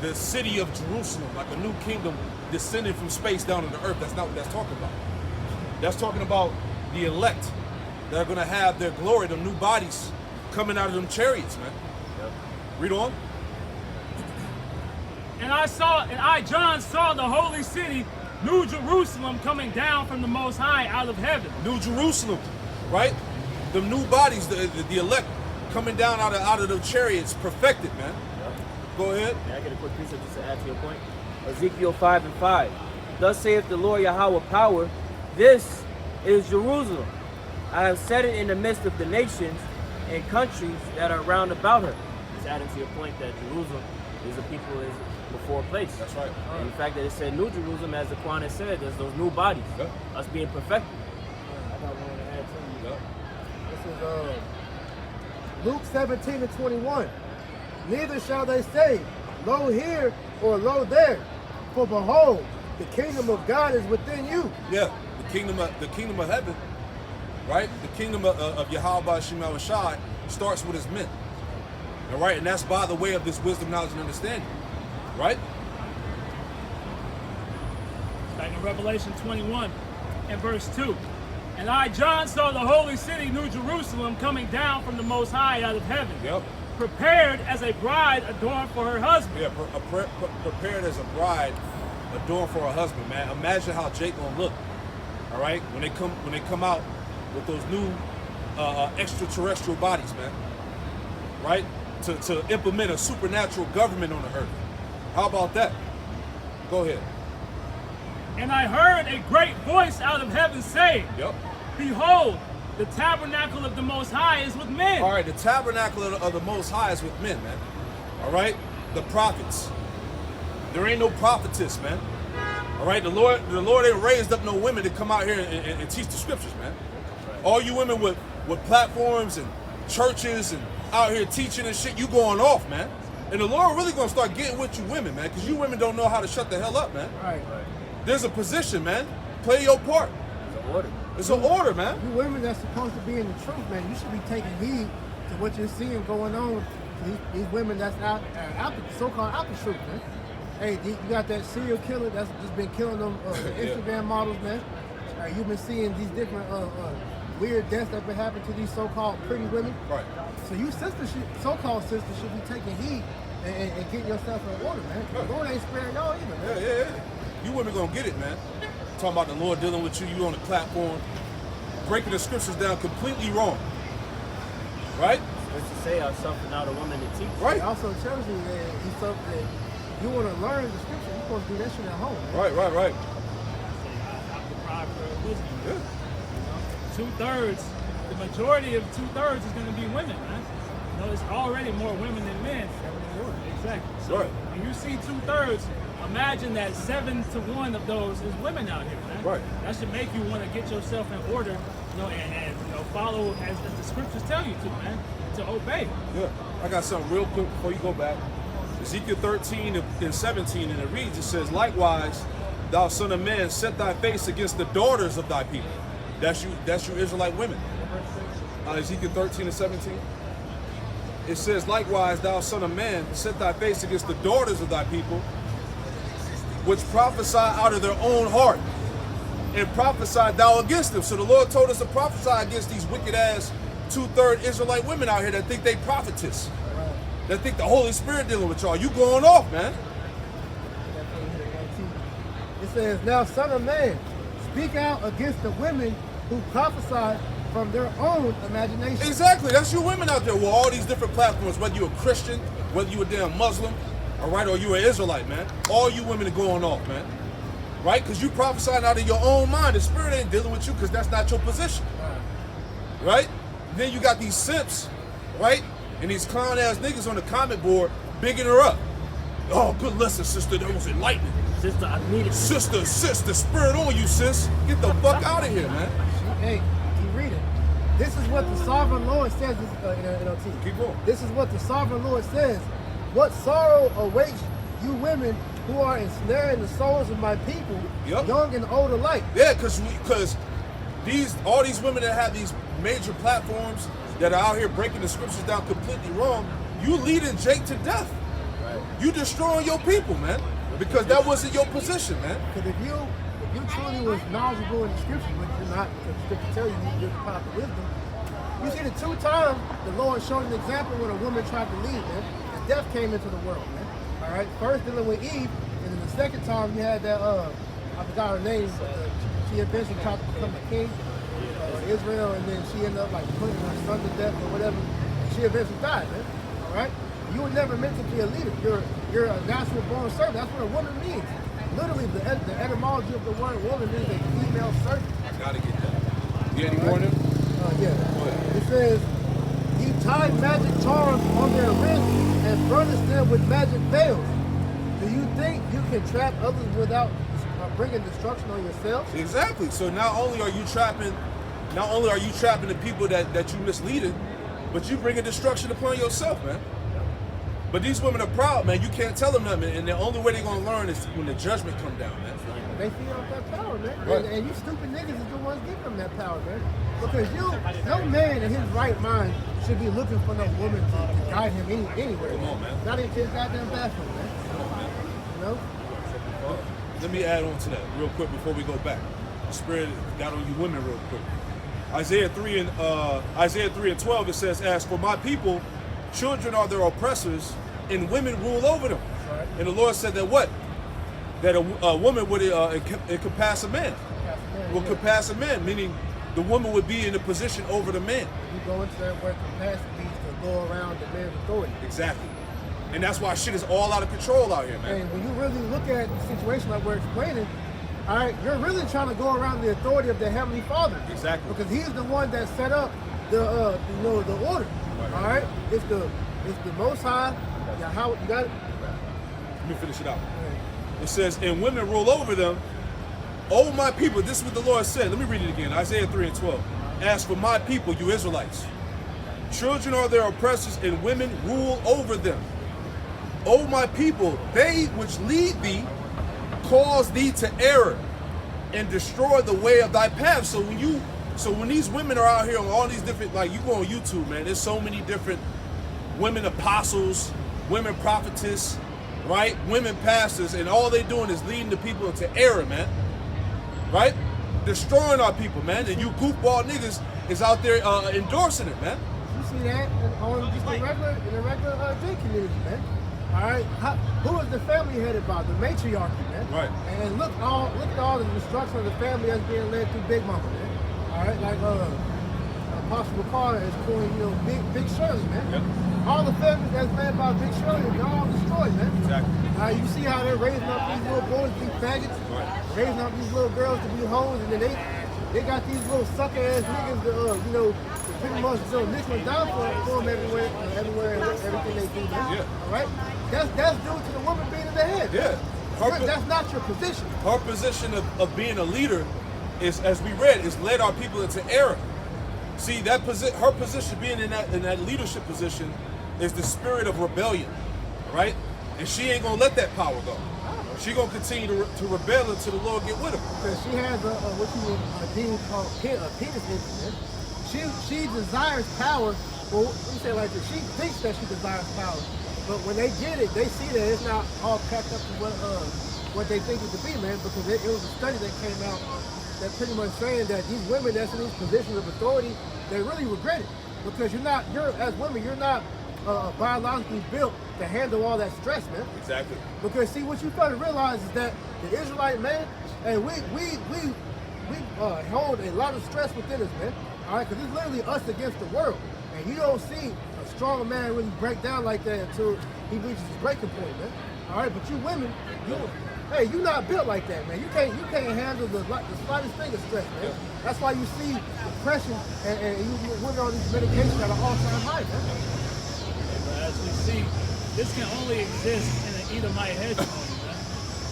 the city of Jerusalem, like a new kingdom descending from space down to the earth. That's not what that's talking about. That's talking about the elect that are going to have their glory, the new bodies coming out of them chariots, man. Yep. Read on. And I, John, saw the holy city, New Jerusalem, coming down from the Most High out of heaven. New Jerusalem, right? The new bodies, the elect coming down out of the chariots, perfected, man. Yep. Go ahead. May I get a quick piece of just to add to your point? Ezekiel 5:5. Thus saith the Lord Yahweh power, this is Jerusalem. I have set it in the midst of the nations and countries that are round about her. Just adding to your point that Jerusalem is a people is before a place. That's right. And the fact that it said New Jerusalem, as the Quran has said, there's those new bodies, Yep. us being perfected. I got one to add to you. Yep. This is Luke 17:21. Neither shall they say, lo here or lo there, for behold, the kingdom of God is within you. Yeah, the kingdom of heaven, right? The kingdom of Yahweh Shema Shai starts with his men. All right, and that's by the way of this wisdom, knowledge, and understanding. Right? Back in Revelation 21 and verse 2. And I, John, saw the holy city, New Jerusalem, coming down from the Most High out of heaven. Yep. Prepared as a bride adorned for her husband. Yeah, prepared as a bride adorned for her husband, man. Imagine how Jake gonna look. All right, when they come out with those new extraterrestrial bodies, man. Right? To implement a supernatural government on the earth. How about that? Go ahead. And I heard a great voice out of heaven saying, Yep. Behold, the tabernacle of the Most High is with men. All right, the tabernacle of the Most High is with men, man. All right, the prophets. There ain't no prophetess, man. All right, the Lord ain't raised up no women to come out here and teach the scriptures, man. All you women with platforms and churches and out here teaching and shit, you going off, man. And the Lord really gonna start getting with you women, man, because you women don't know how to shut the hell up, man. Right. There's a position, man. Play your part. It's an order. It's an order, man. You women that's supposed to be in the truth, man, you should be taking heed to what you're seeing going on to these women that's out the so-called out the truth, man. Hey, you got that serial killer that's just been killing them Instagram models, man. You've been seeing these different weird deaths that been happening to these so-called pretty women. Right. So you so-called sisters should be taking heed and getting yourself in order, man. The Lord ain't sparing y'all either, man. Yeah. You women gonna get it, man. Talking about the Lord dealing with you, you on the platform, breaking the scriptures down completely wrong. Right? Let's just say I suffered out a woman to teach. Right. He also tells you that you want to learn the scripture, you're supposed to do that shit at home, man. Right. I'm deprived for wisdom. Yeah. 2/3, the majority of 2/3 is going to be women, man. You know, there's already more women than men. Exactly. So Right. when you see 2/3, imagine that 7 to 1 of those is women out here, man. Right. That should make you want to get yourself in order, and follow as the scriptures tell you to, man, to obey. Yeah. I got something real quick before you go back. Ezekiel 13 and 17, and it reads, it says, likewise, thou son of man, set thy face against the daughters of thy people. That's you Israelite women. Ezekiel 13 and 17. It says, likewise, thou son of man, set thy face against the daughters of thy people, which prophesy out of their own heart, and prophesy thou against them. So the Lord told us to prophesy against these wicked ass 2/3 Israelite women out here that think they prophetess, that think the Holy Spirit dealing with y'all. You going off, man. It says, now son of man, speak out against the women who prophesy from their own imagination. Exactly. That's you women out there with all these different platforms, whether you're a Christian, whether you're a damn Muslim, all right, or you're an Israelite, man. All you women are going off, man. Right? Because you prophesying out of your own mind. The spirit ain't dealing with you because that's not your position. Right? Then you got these simps, right? And these clown ass niggas on the comment board bigging her up. Oh, good lesson, sister. That was enlightening. Sister, I need it. Sister, the spirit on you, sis. Get the fuck out of here, man. Hey, keep reading. This is what the sovereign Lord says in NLT. Keep going. This is what the sovereign Lord says. What sorrow awaits you women who are ensnaring the souls of my people, young and old alike. Yeah, because all these women that have these major platforms that are out here breaking the scriptures down completely wrong, you leading Jake to death. Right. You destroying your people, man. Because that wasn't your position, man. Because if you truly was knowledgeable in the scriptures, which you're not, because the scripture tell you you're the prophet of wisdom, you see the 2 times the Lord showed an example when a woman tried to lead, man, and death came into the world, man. All right, first dealing with Eve, and then the second time you had that I forgot her name. She eventually tried to become a king of Israel, and then she ended up like putting her son to death or whatever. And she eventually died, man. All right, you were never meant to be a leader. You're a natural born servant. That's what a woman means. Literally, the etymology of the word woman means a female servant. I gotta get that. You any more of them? Yeah. It says, he tied magic charms on their wrists and furnished them with magic veils. Do you think you can trap others without bringing destruction on yourself? Exactly. So not only are you trapping the people that you misleading, but you bringing destruction upon yourself, man. But these women are proud, man. You can't tell them nothing, and the only way they're gonna learn is when the judgment come down, man. They feed off that power, man. Right. And you stupid niggas is the ones giving them that power, man. Because no man in his right mind should be looking for no woman to guide him anywhere. Come on, man. Not in his goddamn bathroom, man. You know? Let me add on to that real quick before we go back. The spirit got on you women real quick. Isaiah 3 and 12, it says, "As for my people, children are their oppressors, and women rule over them." Right. And the Lord said that what? That a woman would encompass a man. Will compass a man, meaning the woman would be in a position over the man. You go into that word capacity to go around the man's authority. Exactly. And that's why shit is all out of control out here, man. And when you really look at the situation like we're explaining, all right, you're really trying to go around the authority of the Heavenly Father. Exactly. Because He's the one that set up the order. All right, it's the Most High. Yeah, how you got it? Let me finish it out. It says, "And women rule over them. Oh, my people," this is what the Lord said. Let me read it again. Isaiah 3 and 12. "As for my people, you Israelites, children are their oppressors, and women rule over them. O my people, they which lead thee cause thee to error and destroy the way of thy path." So when these women are out here on all these different, like you go on YouTube, man, there's so many different women apostles, women prophetess, right? Women pastors, and all they doing is leading the people into error, man. Right? Destroying our people, man. And you goofball niggas is out there endorsing it, man. You see that on just in the regular J community, man. All right, who is the family headed by? The matriarchy, man. Right. And look at all the destruction of the family that's being led through Big Mama, man. All right, like Apostle McCall is calling, Big Shirley, man. Yep. All the families that's led by Big Shirley, they're all destroyed, man. Exactly. You see how they're raising up these little boys to be faggots, raising up these little girls to be hoes, and then they got these little sucker ass niggas to pretty much nickel and down for them everywhere and everything they do, man. Yeah. All right. That's due to the woman being in the head. Yeah. That's not your position. Her position of being a leader is, as we read, is led our people into error. See, her position being in that leadership position is the spirit of rebellion, right? And she ain't gonna let that power go. She gonna continue to rebel until the Lord get with her. Because she has what you would deem called penis incident. She desires power. Well, let me say it like this: she thinks that she desires power, but when they get it, they see that it's not all packed up to what they think it to be, man. Because it was a study that came out that pretty much saying that these women that's in these positions of authority, they really regret it because as women, you're not biologically built to handle all that stress, man. Exactly. Because see, what you got to realize is that the Israelite man, and we hold a lot of stress within us, man. All All right, because it's literally us against the world. And you don't see a strong man really break down like that until he reaches his breaking point, man. All right, but you women, you're not built like that, man. You can't handle the slightest thing of stress, man. That's why you see depression and you women on these medications at an all-time high, man. But as we see, this can only exist in an Edomite hegemony, man.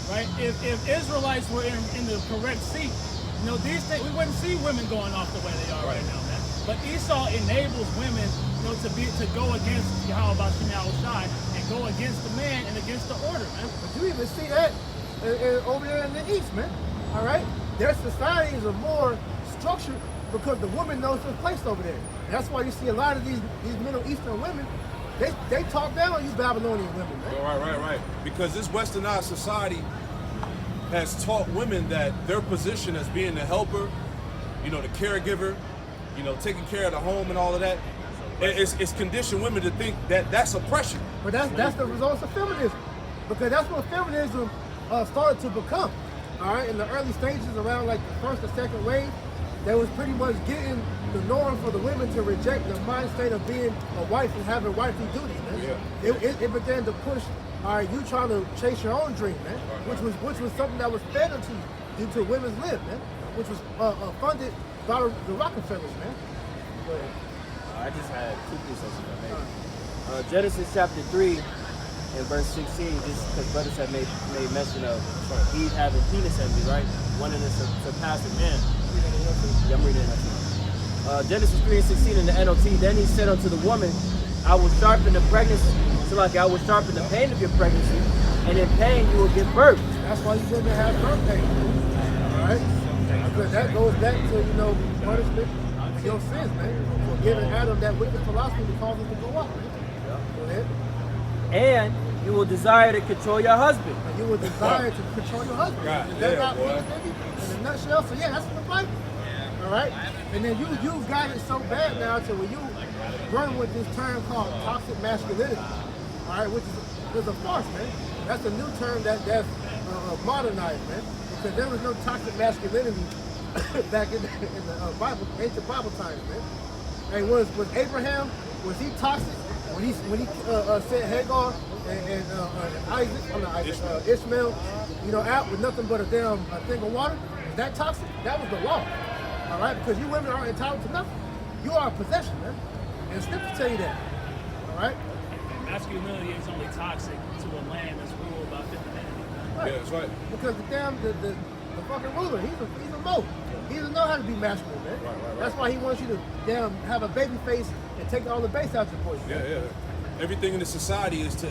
Right? If Israelites were in the correct seat, you know, these things, we wouldn't see women going off the way they are right now, man. But Esau enables women, you know, to go against Yahweh Shai and go against the man and against the order, man. But you even see that over there in the East, man. All right? Their societies are more structured because the woman knows her place over there. And that's why you see a lot of these Middle Eastern women, they talk down on you Babylonian women, man. Right. Because this westernized society has taught women that their position as being the helper, you know, the caregiver, you know, taking care of the home and all of that, it's conditioned women to think that that's oppression. But that's the results of feminism, because that's what feminism started to become. All right, in the early stages, around like the first or second wave, that was pretty much getting the norm for the women to reject the mind state of being a wife and having wifely duties, man. Yeah. It began to push. All right, you trying to chase your own dream, man, which was something that was fed into you due to women's lib, man, which was funded by the Rockefellers, man. Go ahead. I just had two precepts if I may. Genesis chapter 3 and verse 16, just because brothers have made mention of Eve having penis envy, right? Wanting to surpass a man. Yeah, I'm reading it. Genesis 3 and 16 in the NLT. Then he said unto the woman, I will sharpen the pregnancy, so like I will sharpen the pain of your pregnancy, and in pain you will give birth. That's why you women have birth pain. All right? Because that goes back to, you know, punishment for your sins, man. For giving Adam that wicked philosophy to cause him to go up, man. Go ahead. And you will desire to control your husband. And you will desire to control your husband. God, That's not boy. in a nutshell. So yeah, that's in the Bible. All right? And then you've got it so bad now to where you run with this term called toxic masculinity. All right, which is a farce, man. That's a new term that's modernized, man. Because there was no toxic masculinity back in the Bible, ancient Bible times, man. And was Abraham, was he toxic when he sent Hagar and Ishmael, you know, out with nothing but a damn thing of water? Is that toxic? That was the law. All right, because you women aren't entitled to nothing. You are a possession, man. And Scripture tell you that. All right. Masculinity is only toxic to a land that's ruled by femininity. Right. Yeah, that's right. Because the fucking ruler, he's a mo. He doesn't know how to be masculine, man. Right. That's why he wants you to damn have a baby face and take all the bass out your voice. Yeah. Everything in the society is to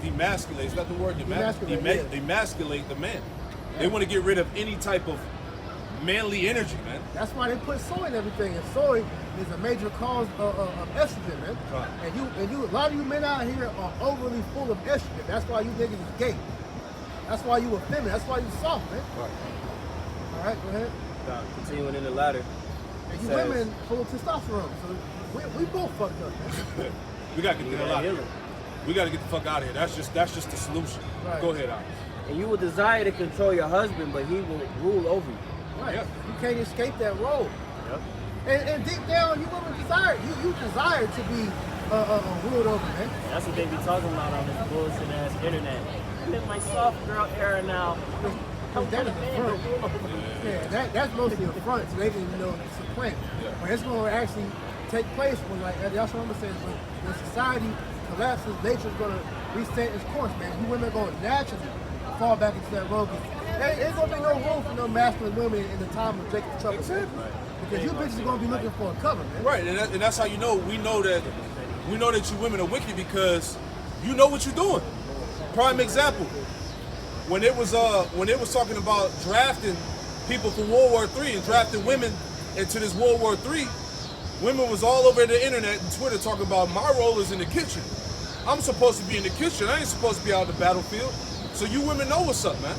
demasculate. Is that the word? Demasculate the man. They want to get rid of any type of manly energy, man. That's why they put soy in everything, and soy is a major cause of estrogen, man. Right. And you, a lot of you men out here are overly full of estrogen. That's why you niggas is gay. That's why you effeminate. That's why you soft, man. Right. All right, go ahead. Continuing in the ladder. And you women full of testosterone, so we both fucked up, man. We gotta get the hell out of here. We gotta get the fuck out of here. That's just the solution. Right. Go ahead, Alex. And you will desire to control your husband, but he will rule over you. Right. Yeah. You can't escape that role. Yep. And deep down, you women desire. You desire to be ruled over, man. That's what they be talking about on this bullshit ass internet. I'm in my soft girl era now. That is a front. Yeah, that's mostly a front, so they can, you know, supplant. Yeah. But it's going to actually take place when, like Yahshua says, when society collapses, nature's going to reset its course, man. You women are going to naturally fall back into that road. There's going to be no room for no masculine women in the time of Jacob's trouble. Exactly. Because you bitches are going to be looking for a cover, man. Right, and that's how you know. We know that you women are wicked because you know what you're doing. Prime example, when it was talking about drafting people for World War III and drafting women into this World War III, women was all over the internet and Twitter talking about my role is in the kitchen. I'm supposed to be in the kitchen. I ain't supposed to be out on the battlefield. So you women know what's up, man.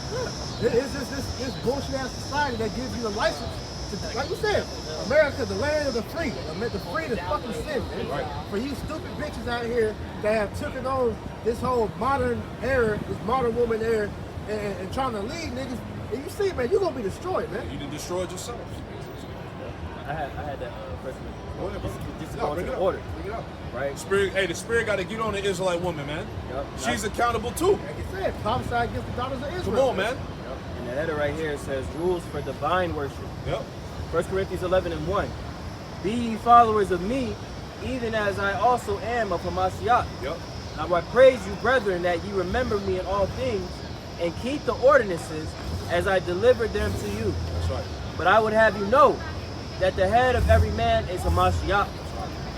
Yeah. It's just this bullshit ass society that gives you the license to, like you said, America, the land of the free. The free is fucking sin, man. Right. For you stupid bitches out here that have taken on this whole modern era, this modern woman era, and trying to lead niggas, and you see, man, you're gonna be destroyed, man. You done destroyed yourself. I had that first one. Just to No, go bring into it the up. order, Bring it up. right? Spirit, hey, the spirit got to get on the Israelite woman, man. Yep. She's accountable too. Like you said, prophesy against the daughters of Come Israel. on, man. Yep. And the header right here says rules for divine worship. Yep. 1 Corinthians 11:1. Be ye followers of me, even as I also am of Hamashiach. Yep. Now I praise you, brethren, that ye remember me in all things, and keep the ordinances as I delivered them to you. That's right. But I would have you know that the head of every man is Hamashiach,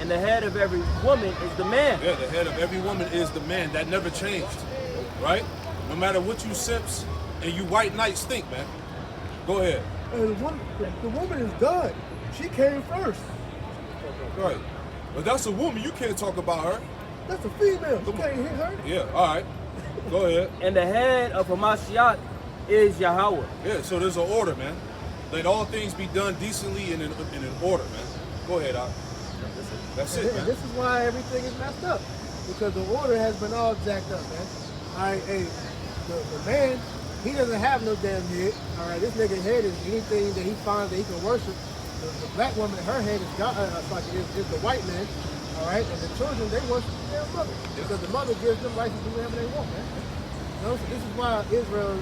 and the head of every woman is the man. Yeah, the head of every woman is the man. That never changed, right? No matter what you simps and you white knights think, man. Go ahead. And the woman is God. She came first. Right. But that's a woman. You can't talk about her. That's a female. You can't hit her. Yeah, all right. Go ahead. And the head of Hamashiach is Yahweh. Yeah, so there's an order, man. Let all things be done decently and in an order, man. Go ahead, Doc. That's it, And man. this is why everything is messed up. Because the order has been all jacked up, man. All right, hey, the man, he doesn't have no damn head. All right, this nigga head is anything that he finds that he can worship. The black woman, her head is God, is the white man. All right, and the children, they worship their mother. Because the mother gives them rights to do whatever they want, man. You know, so this is why Israel,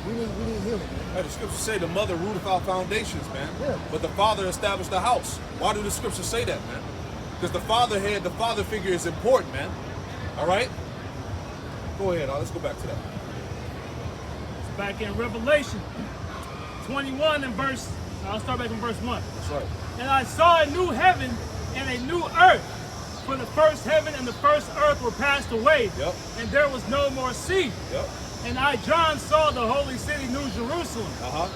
we need healing, man. Hey, the scriptures say the mother ruleth our foundations, man. Yeah. But the father established the house. Why do the scriptures say that, man? Because the father figure is important, man. All right? Go ahead, let's go back to that. It's back in Revelation 21 and verse, I'll start back in verse 1. That's right. And I saw a new heaven and a new earth. For the first heaven and the first earth were passed away. Yep. And there was no more sea. Yep. And I, John, saw the holy city, New Jerusalem,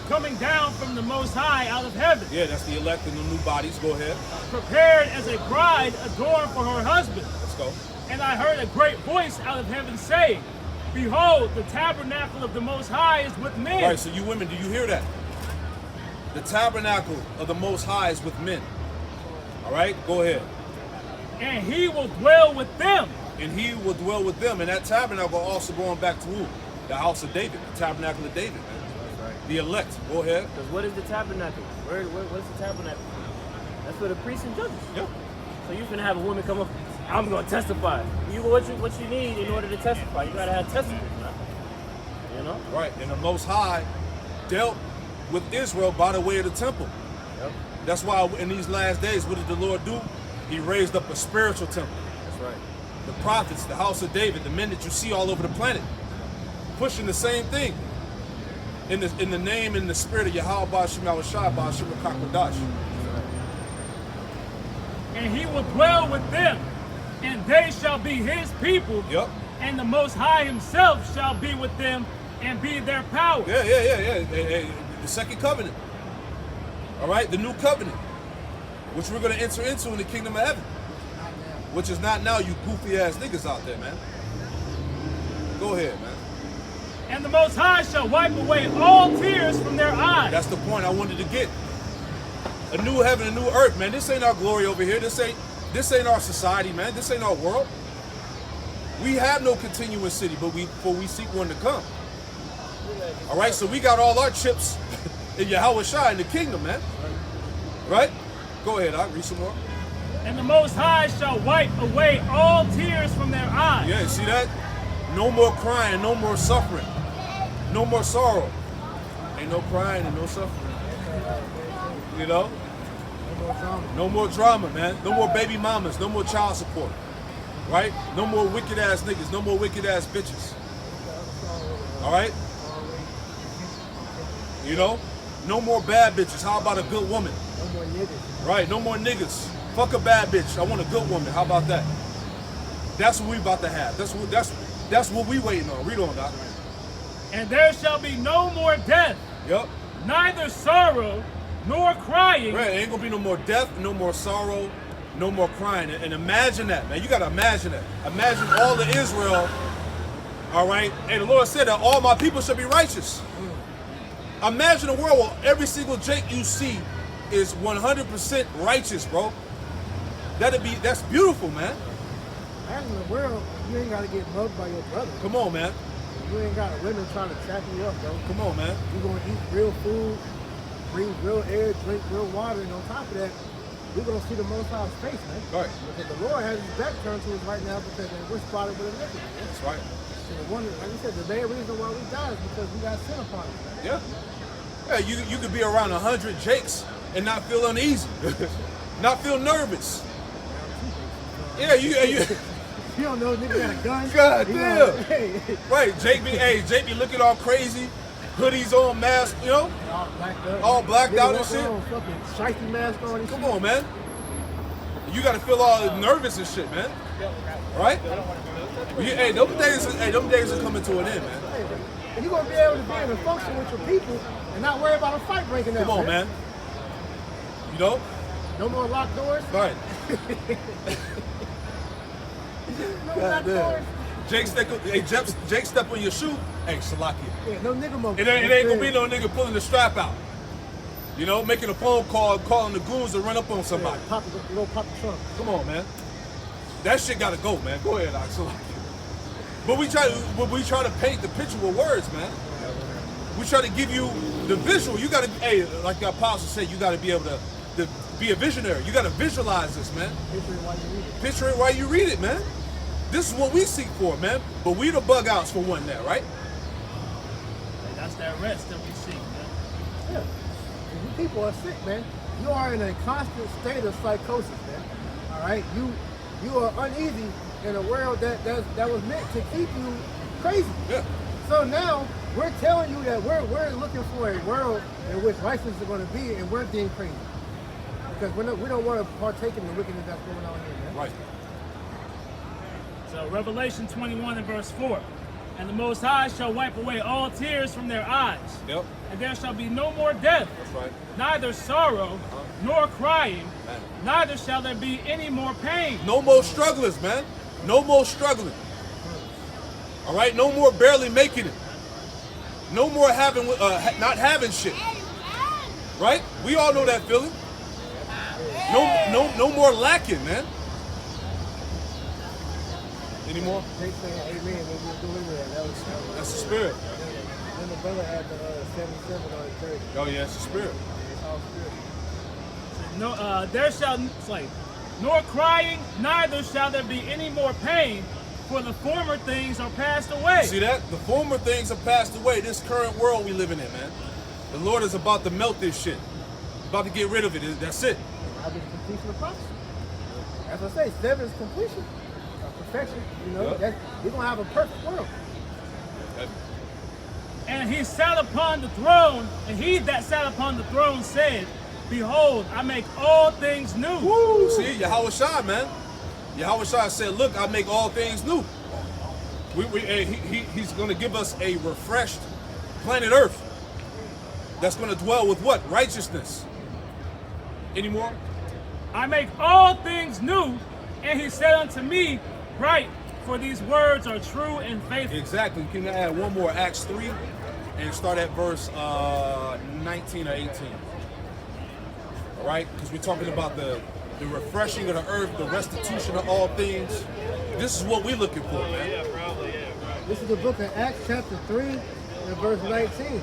coming down from the Most High out of heaven, Yeah, that's the elect and the new bodies. Go ahead. prepared as a bride adorned for her husband. Let's go. And I heard a great voice out of heaven saying, Behold, the tabernacle of the Most High is with men. All right, so you women, do you hear that? The tabernacle of the Most High is with men. All right, go ahead. And he will dwell with them. And he will dwell with them. And that tabernacle also going back to who? The house of David, the tabernacle of David, man. That's right. The elect. Go ahead. Because what is the tabernacle? What's the tabernacle? That's for the priests and judges. Yeah. So you can have a woman come up, I'm going to testify. What you need in order to testify? You got to have testimony. You know? Right. And the Most High dealt with Israel by the way of the temple. Yep. That's why in these last days, what did the Lord do? He raised up a spiritual temple. That's right. The prophets, the house of David, the men that you see all over the planet, pushing the same thing. In the name and the spirit of Yahweh Ba'Shem Yahushua Ba'Shem Kakwadash. And he will dwell with them. And they shall be his people. Yep. And the Most High himself shall be with them and be their power. Yeah. The second covenant. All right, the new covenant, which we're going to enter into in the kingdom of heaven, which is not now, you goofy ass niggas out there, man. Go ahead, man. And the Most High shall wipe away all tears from their eyes. That's the point I wanted to get. A new heaven, a new earth, man. This ain't our glory over here. This ain't our society, man. This ain't our world. We have no continuous city, but we seek one to come. All right, so we got all our chips in Yahweh Shai in the kingdom, man. Right? Go ahead, I'll read some more. And the Most High shall wipe away all tears from their eyes. Yeah, see that? No more crying, no more suffering, no more sorrow. Ain't no crying and no suffering. You know? No more drama, man. No more baby mamas, no more child support. Right? No more wicked ass niggas, no more wicked ass bitches. All right? You know? No more bad bitches. How about a good woman? No more niggas. Right, no more niggas. Fuck a bad bitch. I want a good woman. How about that? That's what we about to have. That's what we waiting on. Read on, Doc. And there shall be no more death, Yep. neither sorrow nor crying. Right, ain't gonna be no more death, no more sorrow, no more crying. And imagine that, man. You gotta imagine that. Imagine all of Israel, all right? And the Lord said that all my people should be righteous. Imagine a world where every single Jake you see is 100% righteous, bro. That's beautiful, man. Imagine the world, you ain't got to get mugged by your brother. Come on, man. You ain't got women trying to trap you up, bro. Come on, man. You gonna eat real food. breathe real air, drink real water, and on top of that, we're going to see the Most High's face, man. Right. Because the Lord has his back turned to us right now because we're spotted with iniquity, man. That's right. And the one, like you said, the main reason why we die is because we got sin upon us, man. Yeah. Yeah, you could be around 100 Jakes and not feel uneasy, not feel nervous. Yeah, you You don't know nigga got a gun. God You damn. know, hey, Right, Jake be looking all crazy, hoodies on, mask, you know? all blacked out. All blacked out and shit. Fucking shiesty mask on and Come shit. on, man. You gotta feel all nervous and shit, man. Right? Hey, them days are coming to an end, man. Hey, and you're going to be able to be able to function with your people and not worry about a fight breaking out. Come on, man. You know? No more locked doors. Right. No locked doors. Jake step on your shoe. Hey, Salakia. Yeah, no nigga mo. It ain't gonna be no nigga pulling the strap out. You know, making a phone call, calling the goons to run up on somebody. Pop the trunk. Come on, man. That shit gotta go, man. Go ahead, Axel. But we try to paint the picture with words, man. We try to give you the visual. You gotta, hey, like the apostle said, you gotta be able to be a visionary. You gotta visualize this, man. Picture it while you read it. Picture it while you read it, man. This is what we seek for, man. But we the bug outs for one there, right? That's that rest that we seek, man. Yeah. And you people are sick, man. You are in a constant state of psychosis, man. All right? You are uneasy in a world that was meant to keep you crazy. Yeah. So now we're telling you that we're looking for a world in which righteousness is going to be, and we're being crazy because we don't want to partake in the wickedness that's going on here, man. Right. So Revelation 21 and verse 4. And the Most High shall wipe away all tears from their eyes. Yep. And there shall be no more death, That's right. neither sorrow, nor crying, Man. neither shall there be any more pain. No more strugglers, man. No more struggling. All right. No more barely making it. No more having not having shit. Right? We all know that feeling. No more lacking, man. Any more? They saying amen when we were doing that. That's the spirit. Then the brother had the 77 on his jersey. Oh yeah, it's the spirit. It's all spirit. No, there shall nor crying, neither shall there be any more pain, for the former things are passed away. See that? The former things have passed away. This current world we living in, man. The Lord is about to melt this shit. About to get rid of it. That's it. I've been completion of prophecy. As I say, 7 is completion. Perfection, you know, Yep. we're gonna have a perfect world. And he sat upon the throne, and he that sat upon the throne said, Behold, I make all things new. Woo! See, Yahweh Shai, man. Yahweh Shai said, look, I make all things new. He's going to give us a refreshed planet Earth that's going to dwell with what? Righteousness. Any more? I make all things new. And he said unto me, Write, for these words are true and faithful. Exactly. Can I add one more? Acts 3 and start at verse 19 or 18. All right? Because we're talking about the refreshing of the earth, the restitution of all things. This is what we're looking for, man. This is the book of Acts chapter 3 and verse 19.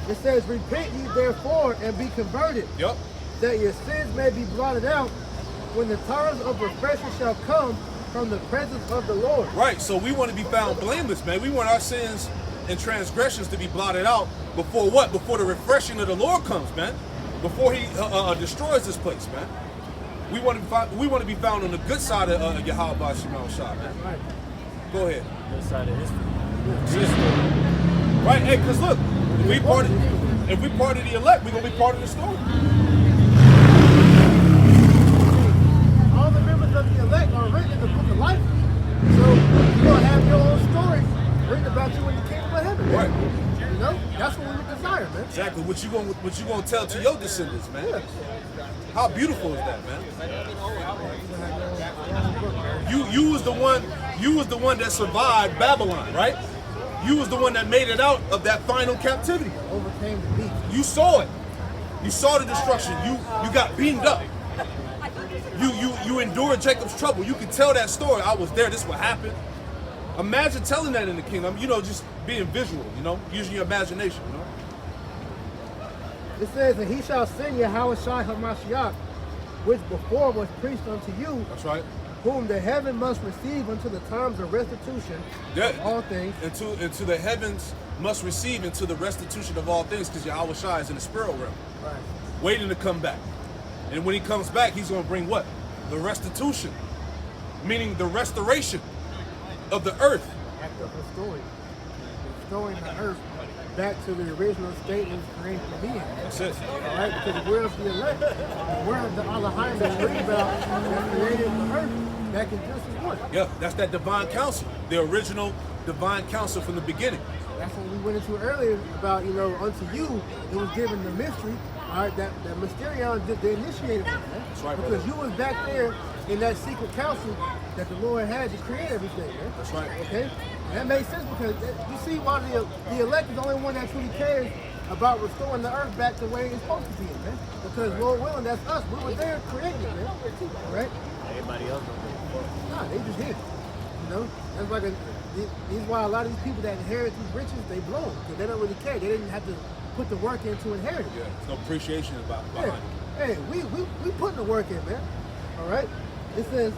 It says, Repent ye therefore and be converted, Yep. that your sins may be blotted out when the times of refreshing shall come from the presence of the Lord. Right, so we want to be found blameless, man. We want our sins and transgressions to be blotted out before what? Before the refreshing of the Lord comes, man. Before he destroys this place, man. We want to be found on the good side of Yahweh Shemel Shah, man. Right. Go ahead. Good side of history. Right, hey, because look, if we part of the elect, we're going to be part of the story. All the members of the elect are written in the book of life. So you're going to have your own story written about you in the kingdom of heaven. Man. Right. You know, that's what we desire, man. Exactly. What you gonna tell to your descendants, man? Yeah. How beautiful is that, man? You was the one that survived Babylon, right? You was the one that made it out of that final captivity. Overcame the beast. You saw it. You saw the destruction. You got beamed up. You endured Jacob's trouble. You can tell that story. I was there. This is what happened. Imagine telling that in the kingdom. You know, just being visual. You know, using your imagination. You know. It says, and he shall send Yahweh Shai HaMashiach, which before was preached unto you, That's right. whom the heaven must receive unto the times of restitution of all things. Into the heavens must receive into the restitution of all things, because Yahweh Shai is in the spirit realm, Right. waiting to come back. And when he comes back, he's going to bring what? The restitution, meaning the restoration of the earth. Act of restoring the earth back to the original state it was created to be in. That's it. All right, because we're the elect. We're the Allahim that read about that created the earth back in Genesis 1. Yeah, that's that divine counsel, the original divine counsel from the beginning. That's what we went into earlier about, unto you, it was given the mystery, all right, that Mysterion, they initiated it, man. That's right, because brother. you was back there in that secret council that the Lord had to create everything, man. That's right. Okay? And that makes sense because you see why the elect is the only one that truly cares about restoring the earth back to where it's supposed to be, man. Because Lord willing, that's us. We were there creating it, man. All right? Everybody else Nah, they just here. That's like this is why a lot of these people that inherit these riches, they blow them because they don't really care. They didn't have to put the work in to inherit it. Yeah, there's no appreciation behind it. Hey, we putting the work in, man. All right. It says.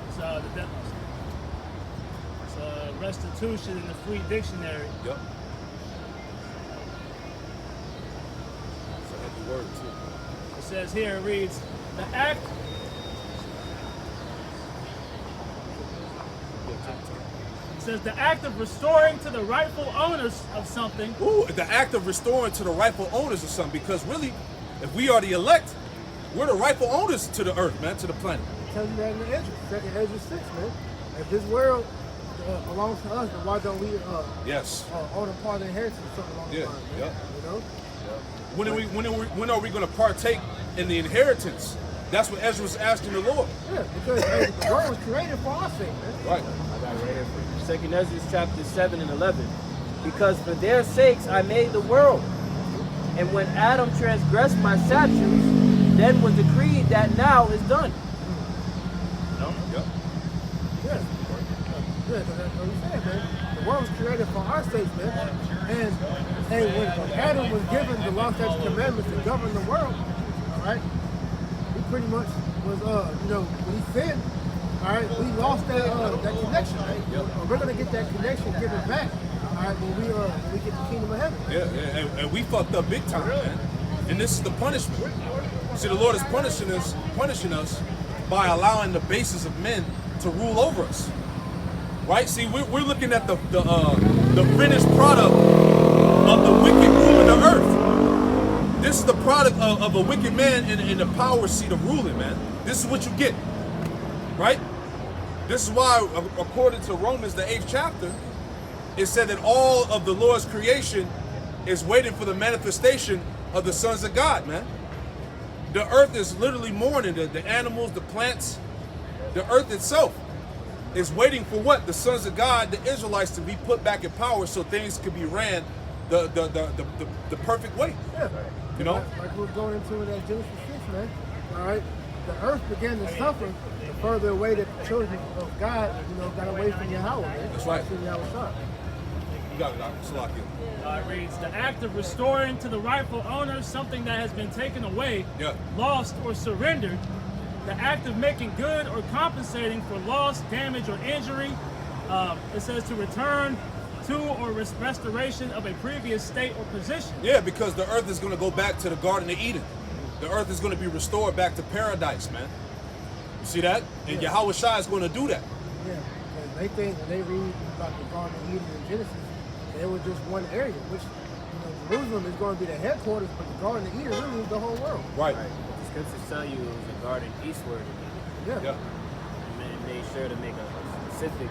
It's restitution in the Free Dictionary. Yep. It's a heavy word too. It says here, it reads, the act. It says the act of restoring to the rightful owners of something. Ooh, the act of restoring to the rightful owners of something, because really, if we are the elect, we're the rightful owners to the earth, man, to the planet. It tells you that in the Ezra, second Ezra 6, man. If this world belongs to us, then why don't we Yes. own a part of the inheritance or something along the Yeah, line, man? yeah. When are we going to partake in the inheritance? That's what Ezra was asking the Lord. Yeah, because hey, the world was created for our sake, man. Right. I got it right here for you. Second Ezra chapter 7 and 11. Because for their sakes I made the world. And when Adam transgressed my statutes, then was decreed that now is done. No? Yep. Yeah, because that's what he said, man. The world was created for our sake, man. And hey, when Adam was given the law, statutes, commandments to govern the world, all right, he pretty much was, when he sinned, all right, we lost that connection. Right? We're gonna get that connection given back, all right, when we get the kingdom of heaven. Yeah, and we fucked up big time, man. And this is the punishment. See, the Lord is punishing us by allowing the basis of men to rule over us. Right? See, we're looking at the finished product of the wicked ruling the earth. This is the product of a wicked man in the power seat of ruling, man. This is what you get. Right? This is why, according to Romans, the 8th chapter, it said that all of the Lord's creation is waiting for the manifestation of the sons of God, man. The earth is literally mourning, the animals, the plants, the earth itself is waiting for what? The sons of God, the Israelites, to be put back in power so things could be ran the perfect way. Yeah. You know? Like we're going into that Genesis 6, man. All right. The earth began to suffer the further away that the children of God, got away from Yahweh, man. That's right. From Yahweh Shai. You got it, Dr. Salakia. It reads, the act of restoring to the rightful owners something that has been taken away, lost, or surrendered. The act of making good or compensating for loss, damage, or injury. It says to return to or restoration of a previous state or position. Yeah, because the earth is going to go back to the Garden of Eden. The earth is going to be restored back to paradise, man. You see that? And Yahweh Shai is going to do that. Yeah, because they think when they read about the Garden of Eden in Genesis, it was just one area, which Jerusalem is going to be the headquarters, but the Garden of Eden really is the whole world. Right. But the scriptures tell you it was a garden eastward. Yeah. And made sure to make a specific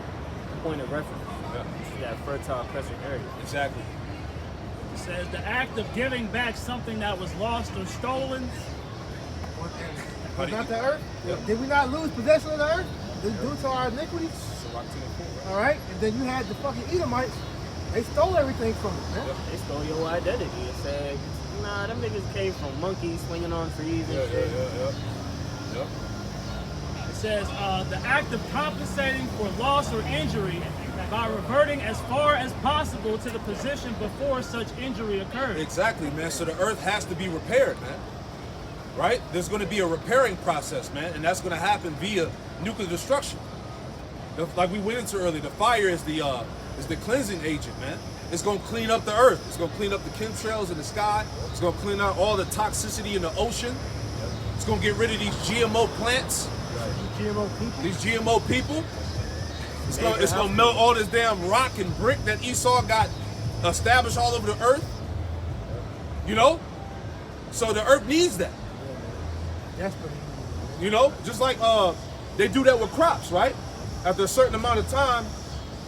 point of reference. Yeah. That fertile crescent area. Exactly. It says the act of giving back something that was lost or stolen. Was not the earth? Yeah. Did we not lose possession of the earth? Due to our iniquities? All right, and then you had the fucking Edomites. They stole everything from us, man. They stole your identity and said, nah, them niggas came from monkeys swinging on trees and shit. It says the act of compensating for loss or injury by reverting as far as possible to the position before such injury occurred. Exactly, man. So the earth has to be repaired, man. Right? There's going to be a repairing process, man, and that's going to happen via nuclear destruction. Like we went into earlier, the fire is the cleansing agent, man. It's going to clean up the earth. It's going to clean up the chemtrails in the sky. It's going to clean out all the toxicity in the ocean. It's going to get rid of these GMO plants. These GMO people. It's going to melt all this damn rock and brick that Esau got established all over the earth. You know? So the earth needs that. You know? Just like they do that with crops, right? After a certain amount of time,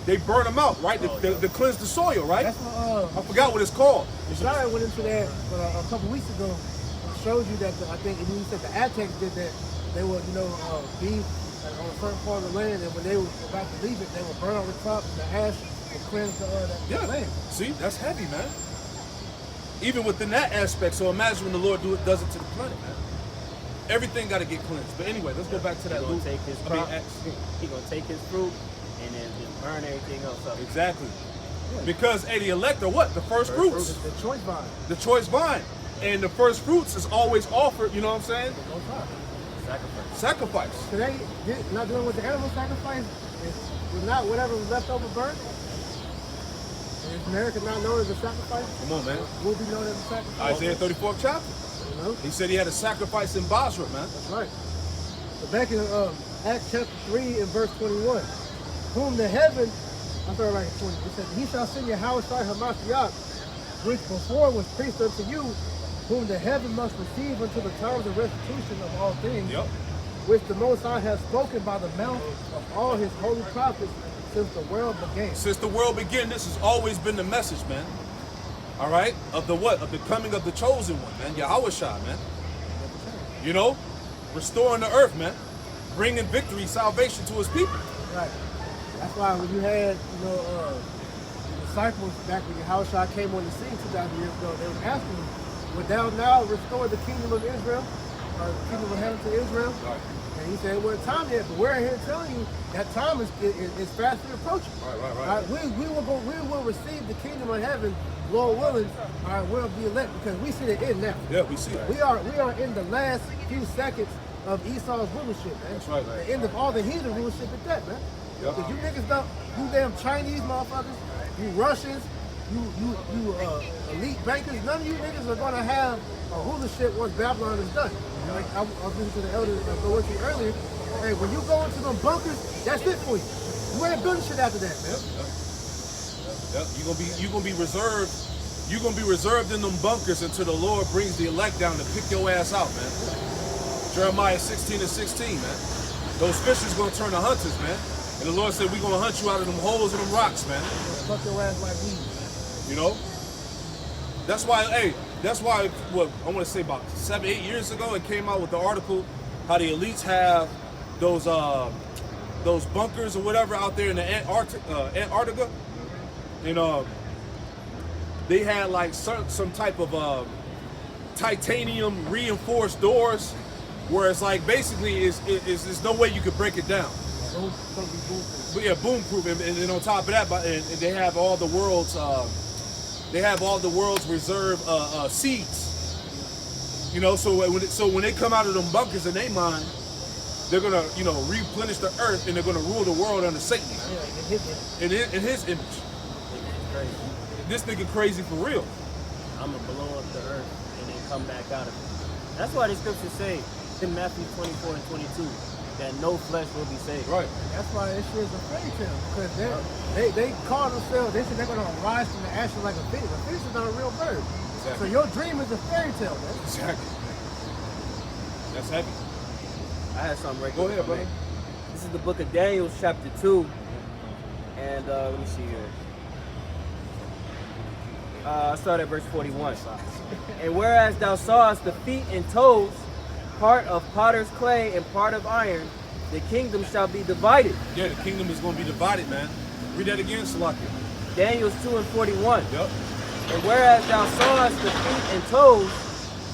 they burn them out, right? To cleanse the soil, right? That's what, I forgot what it's called. Shire went into that a couple weeks ago. Showed you that I think you said the Aztecs did that. They would, be on a certain part of the land, and when they were about to leave it, they would burn on the top, the ash, and cleanse the land. See, that's heavy, man. Even within that aspect. So imagine when the Lord does it to the planet, man. Everything got to get cleansed. But anyway, let's go back to that. He's gonna take his crop. He's gonna take his fruit and then just burn everything else up. Exactly. Yeah. Because the elect are what? The first fruits. The choice vine. The choice vine. And the first fruits is always offered, you know what I'm saying? Sacrifice. Today, not doing with the animal sacrifice, was not whatever was left over burnt. And is America not known as a sacrifice? Come on, man. Will be known as a sacrifice. Isaiah 34th chapter. He said he had a sacrifice in Basra, man. That's right. So back in Acts chapter 3 and verse 21, whom the heaven, I'm sorry, right, 20, it says, he shall send Yahushua Hamashiach, which before was preached unto you, whom the heaven must receive until the times of restitution of all things, which the Most High has spoken by the mouth of all his holy prophets since the world began. Since the world began, this has always been the message, man. All right? Of the what? Of the coming of the chosen one, man. Yahushua, man. You know? Restoring the earth, man. Bringing victory, salvation to his people. Right. That's why when you had, the disciples back when Yahushua came on the scene 2,000 years ago, they were asking him, would thou now restore the kingdom of Israel, or the kingdom of heaven to Israel? Right. And he said, it wasn't time yet, but we're here telling you that time is fastly approaching. Right. We will receive the kingdom of heaven, Lord willing. All right, we'll be elect because we see the end now. Yeah, we see it. We are in the last few seconds of Esau's rulership, man. That's right. The end of all the heathen rulership at that, man. Yep. Because you niggas don't, you damn Chinese motherfuckers, you Russians, you elite bankers, none of you niggas are gonna have a rulership once Babylon is done. Like I was listening to the elders go with you earlier. Hey, when you go into them bunkers, that's it for you. You ain't building shit after that, man. Yep. You're gonna be reserved. You're gonna be reserved in them bunkers until the Lord brings the elect down to pick your ass out, man. Jeremiah 16:16, man. Those fishers gonna turn to hunters, man. And the Lord said, we're gonna hunt you out of them holes and them rocks, man. Fuck your ass like weed. You know? That's why, what I want to say about 7-8 years ago, it came out with the article how the elites have those bunkers or whatever out there in the Antarctica. And they had like some type of titanium reinforced doors where it's like basically there's no way you could break it down. But yeah, boom proof, and on top of that, and they have all the world's reserve seeds. You know, so when they come out of them bunkers in their mind, they're gonna replenish the earth and they're gonna rule the world under Satan. In his image. This nigga crazy for real. I'm gonna blow up the earth and then come back out of it. That's why the scriptures say in Matthew 24 and 22 that no flesh will be saved. Right. That's why this shit is a fairy tale, because they call themselves, they say they're gonna rise from the ashes like a phoenix. A phoenix is not a real bird. Exactly. So your dream is a fairy tale, man. Exactly. That's heavy. I had something right Go here. ahead, brother. This is the book of Daniel, chapter 2. And let me see here. I start at verse 41. And whereas thou sawest the feet and toes, part of potter's clay and part of iron, the kingdom shall be divided. Yeah, the kingdom is going to be divided, man. Read that again, Salakia. Daniel's 2 and 41. Yep. And whereas thou sawest the feet and toes,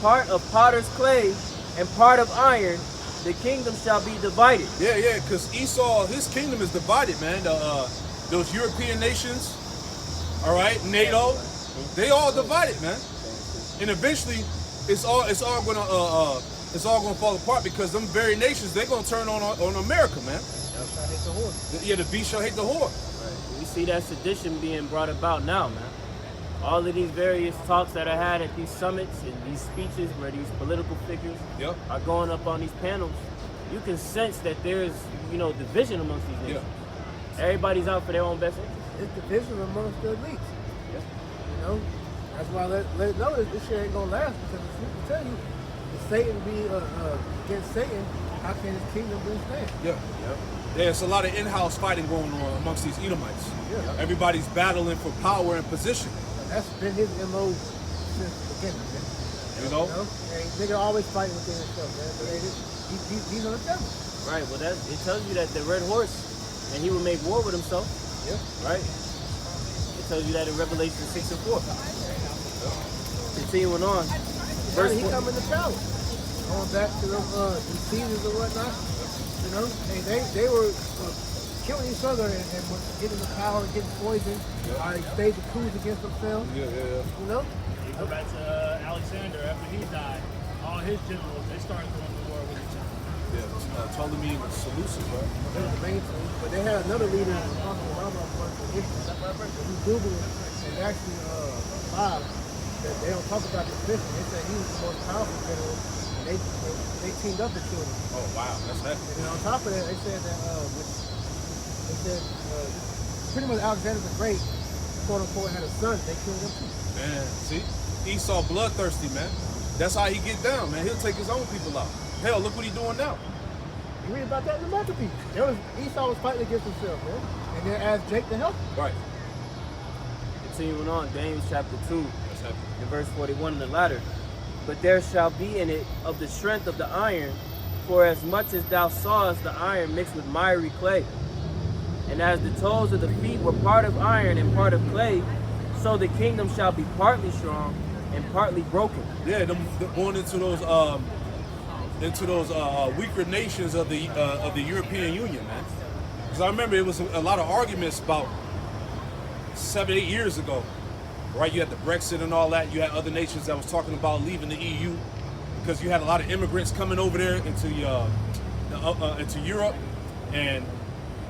part of potter's clay and part of iron, the kingdom shall be divided. Yeah, because Esau, his kingdom is divided, man. those European nations, all right, NATO, they all divided, man. And eventually, it's all gonna fall apart because them very nations, they're gonna turn on America, man. Yeah, the beast shall hate the whore. Right. We see that sedition being brought about now, man. All of these various talks that are had at these summits and these speeches where these political figures are going up on these panels, you can sense that there's, division amongst these nations. Everybody's out for their own best interest. It's division amongst the elites. That's why let it know that this shit ain't gonna last, because the truth will tell you, if Satan be against Satan, how can his kingdom then stand? There's a lot of in-house fighting going on amongst these Edomites. Everybody's battling for power and position. That's been his MO since the beginning, man. And nigga always fighting within himself, man. He's on the devil. Right, well it tells you that the red horse, and he will make war with himself. Right? It tells you that in Revelation 6 and 4. Continuing on. Verse he come in the power. Going back to them Caesars or whatnot. They were killing each other and getting the power and getting poisoned. They staged the coups against themselves. You go back to Alexander after he died. All his generals, they started going to war with each other. Ptolemy and Seleucus, right? They were the main thing. But they had another leader who was talking about history. He Googled and actually lied that they don't talk about this mission. They said he was the most powerful general. They teamed up to kill him. Oh wow, that's heavy. And then on top of that, they said that pretty much Alexander the Great, quote unquote, had a son. They killed him too. Man, see, Esau bloodthirsty, man. That's how he get down, man. He'll take his own people out. Hell, look what he's doing now. You read about that in the Maccabees. Esau was fighting against himself, man, and then asked Jake to help him. Right. Continuing on, James chapter 2, in verse 41 in the latter. But there shall be in it of the strength of the iron, for as much as thou sawest the iron mixed with miry clay. And as the toes of the feet were part of iron and part of clay, so the kingdom shall be partly strong and partly broken. Yeah, going into those weaker nations of the European Union, man. Because I remember it was a lot of arguments about 7-8 years ago, right? You had the Brexit and all that. You had other nations that was talking about leaving the EU because you had a lot of immigrants coming over there into Europe, and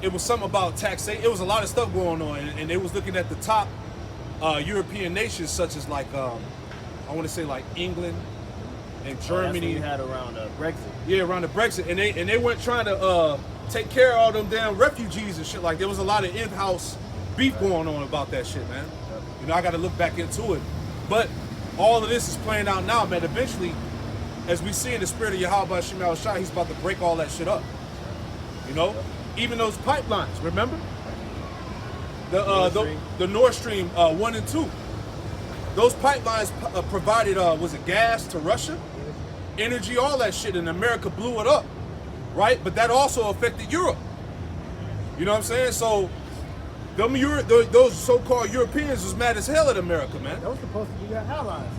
it was something about taxation. It was a lot of stuff going on, and they was looking at the top European nations such as like I want to say like England and Germany. That's what we had around Brexit. Yeah, around the Brexit, and they weren't trying to take care of all them damn refugees and shit. Like there was a lot of in-house beef going on about that shit, man. I got to look back into it. But all of this is playing out now, man. Eventually, as we see in the spirit of Yahweh Shema Shai, he's about to break all that shit up. Even those pipelines, remember? The Nord Stream 1 and 2. Those pipelines provided, was it gas to Russia? Energy, all that shit, and America blew it up, right? But that also affected Europe. You know what I'm saying? So, those so-called Europeans was mad as hell at America, man. Those supposed to be your allies.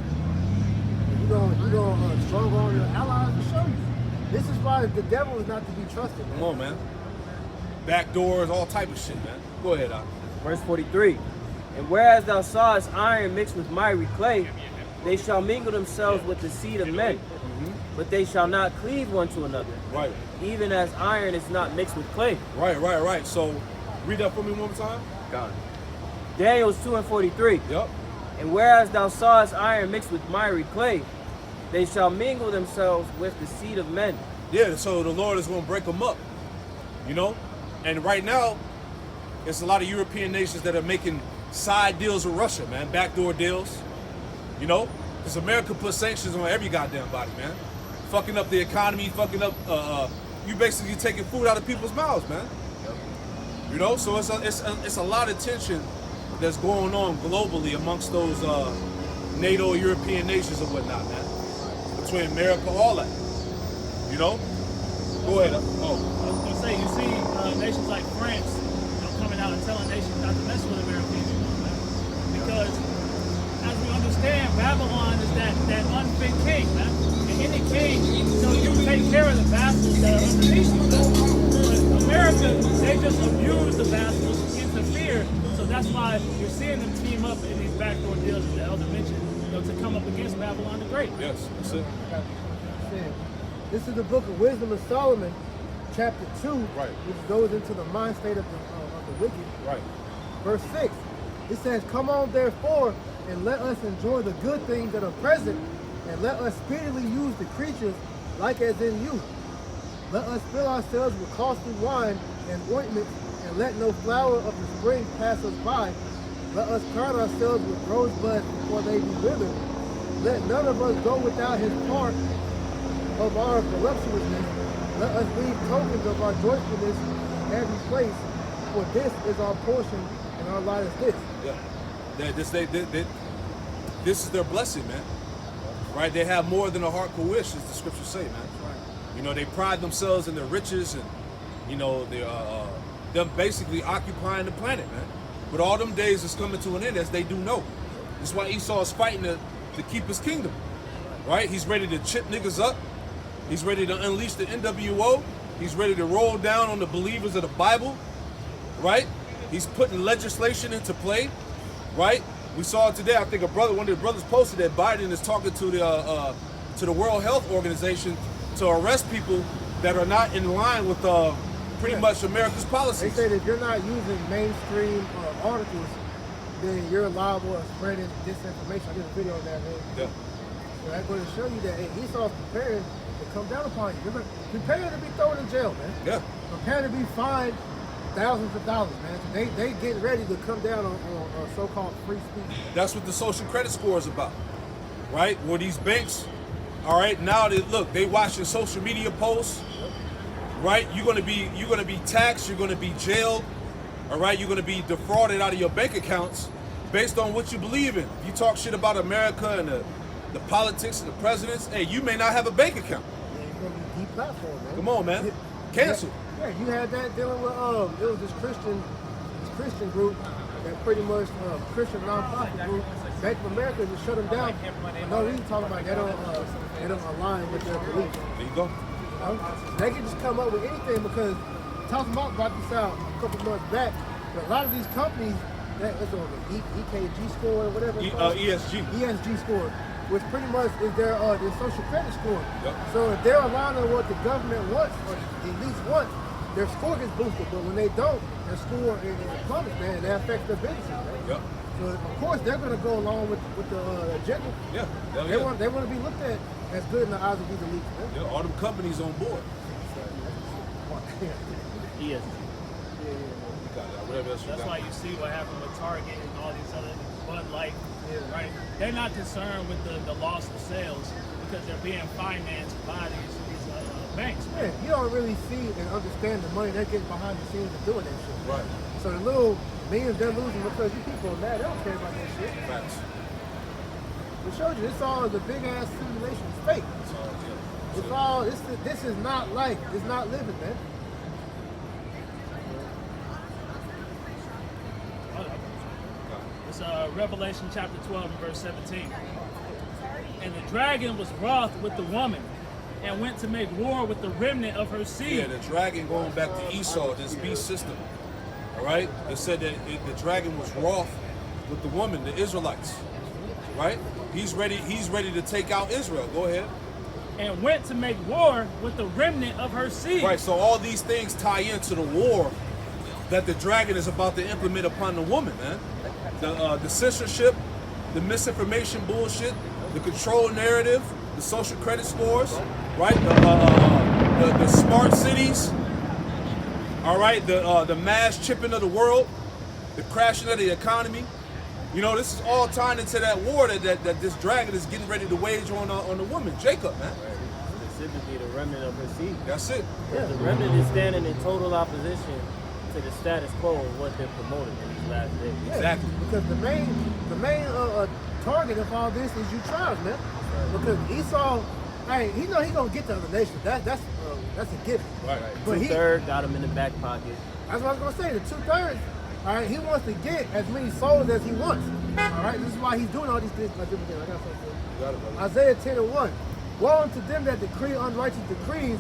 You're going to struggle on your allies to show you. This is why the devil is not to be trusted, man. Come on, man. Back doors, all type of shit, man. Go ahead, Al. Verse 43. And whereas thou sawest iron mixed with miry clay, they shall mingle themselves with the seed of men, but they shall not cleave one to another. Right. Even as iron is not mixed with clay. Right. So, read that for me one more time. God. Daniel 2 and 43. Yep. And whereas thou sawest iron mixed with miry clay, they shall mingle themselves with the seed of men. Yeah, so the Lord is going to break them up, And right now, it's a lot of European nations that are making side deals with Russia, man, backdoor deals, because America put sanctions on every goddamn body, man. Fucking up the economy, fucking up, you basically taking food out of people's mouths, man. So it's a lot of tension that's going on globally amongst those NATO European nations and whatnot, man. Between America, all that. Go ahead. I was going to say, you see nations like France, coming out and telling nations not to mess with American Union, man. Because as we understand, Babylon is that unfit king, man. And any king, you take care of the vassals that are underneath you. But America, they just abuse the vassals, interfere, that's why you're seeing them team up in these backdoor deals that the elder mentioned, to come up against Babylon the Great. Yes, that's it. This is the book of Wisdom of Solomon, chapter 2, Right. which goes into the mind state of the wicked. Right. Verse 6, it says, "Come on, therefore, and let us enjoy the good things that are present, and let us speedily use the creatures like as in youth. Let us fill ourselves with costly wine and ointments, and let no flower of the spring pass us by. Let us crown ourselves with rosebuds before they be withered. Let none of us go without his part of our voluptuousness. Let us leave tokens of our joyfulness in every place, for this is our portion, and our lot is this." Yeah. This is their blessing, man. Right? They have more than a heart could wish, as the scriptures say, man. They pride themselves in their riches, and they're them basically occupying the planet, man. But all them days is coming to an end, as they do know. That's why Esau is fighting to keep his kingdom. Right? He's ready to chip niggas up. He's ready to unleash the NWO. He's ready to roll down on the believers of the Bible. Right? He's putting legislation into play. Right? We saw today, I think one of the brothers posted that Biden is talking to the World Health Organization to arrest people that are not in line with pretty much America's policies. They say that if you're not using mainstream articles, then you're liable to spreading disinformation. I did a video on that, man. Yeah. So that's going to show you that Esau's preparing to come down upon you. You're preparing to be thrown in jail, man. Yeah. Preparing to be fined thousands of dollars, man. They get ready to come down on so-called free speech. That's what the social credit score is about, right? Where these banks, all right, now they watching social media posts, right? You're gonna be taxed, you're gonna be jailed, all right? You're gonna be defrauded out of your bank accounts based on what you believe in. If you talk shit about America and the politics and the presidents, hey, you may not have a bank account. Yeah, you're gonna be deplatformed, man. Come on, man. Cancel. Yeah, you had that dealing with it was this Christian group that pretty much Christian nonprofit group. Bank of America just shut them down. No reason talking about they don't align with their beliefs. There you go. They can just come up with anything because talking about this out a couple months back. But a lot of these companies that is on the EKG score or whatever. ESG score, which pretty much is their social credit score. Yep. So if they're aligning what the government wants or the elites want, their score gets boosted. But when they don't, their score is plummets, man. That affects their businesses, man. Yep. So of course they're going to go along with the agenda. Yeah. They want to be looked at as good in the eyes of these elites, man. Yeah, all them companies on board. Yes. Whatever else you That's got. why you see what happened with Target and all these other Bud Light, right? They're not concerned with the loss of sales because they're being financed by these banks. Yeah, you don't really see and understand the money they're getting behind the scenes of doing that shit. Right. So the little millions they're losing because you people are mad, they don't care about that shit. Facts. It shows you this all is a big ass simulation. It's fake. It's all this is not life. It's not living, man. It's Revelation chapter 12 and verse 17. And the dragon was wroth with the woman and went to make war with the remnant of her seed. Yeah, the dragon going back to Esau, this beast system. All right? It said that the dragon was wroth with the woman, the Israelites. Right? He's ready to take out Israel. Go ahead. And went to make war with the remnant of her seed. Right, so all these things tie into the war that the dragon is about to implement upon the woman, man. The censorship, the misinformation bullshit, the control narrative, the social credit scores, right? The smart cities, all right? The mass chipping of the world, the crashing of the economy. You know, this is all tying into that war that this dragon is getting ready to wage on the woman, Jacob, man. Specifically, the remnant of her seed. That's it. Yeah. The remnant is standing in total opposition to the status quo of what they're promoting in these last days. Yeah, Exactly. Because the main target of all this is you tribes, man. Because Esau, hey, he know he gonna get the other nations. That's a gift. Right. But Two-thirds got him in the back pocket. That's what I was gonna say. The 2/3. All right, he wants to get as many souls as he wants. All right, this is why he's doing all these things. I got something. Isaiah 10 and 1. Woe unto them that decree unrighteous decrees,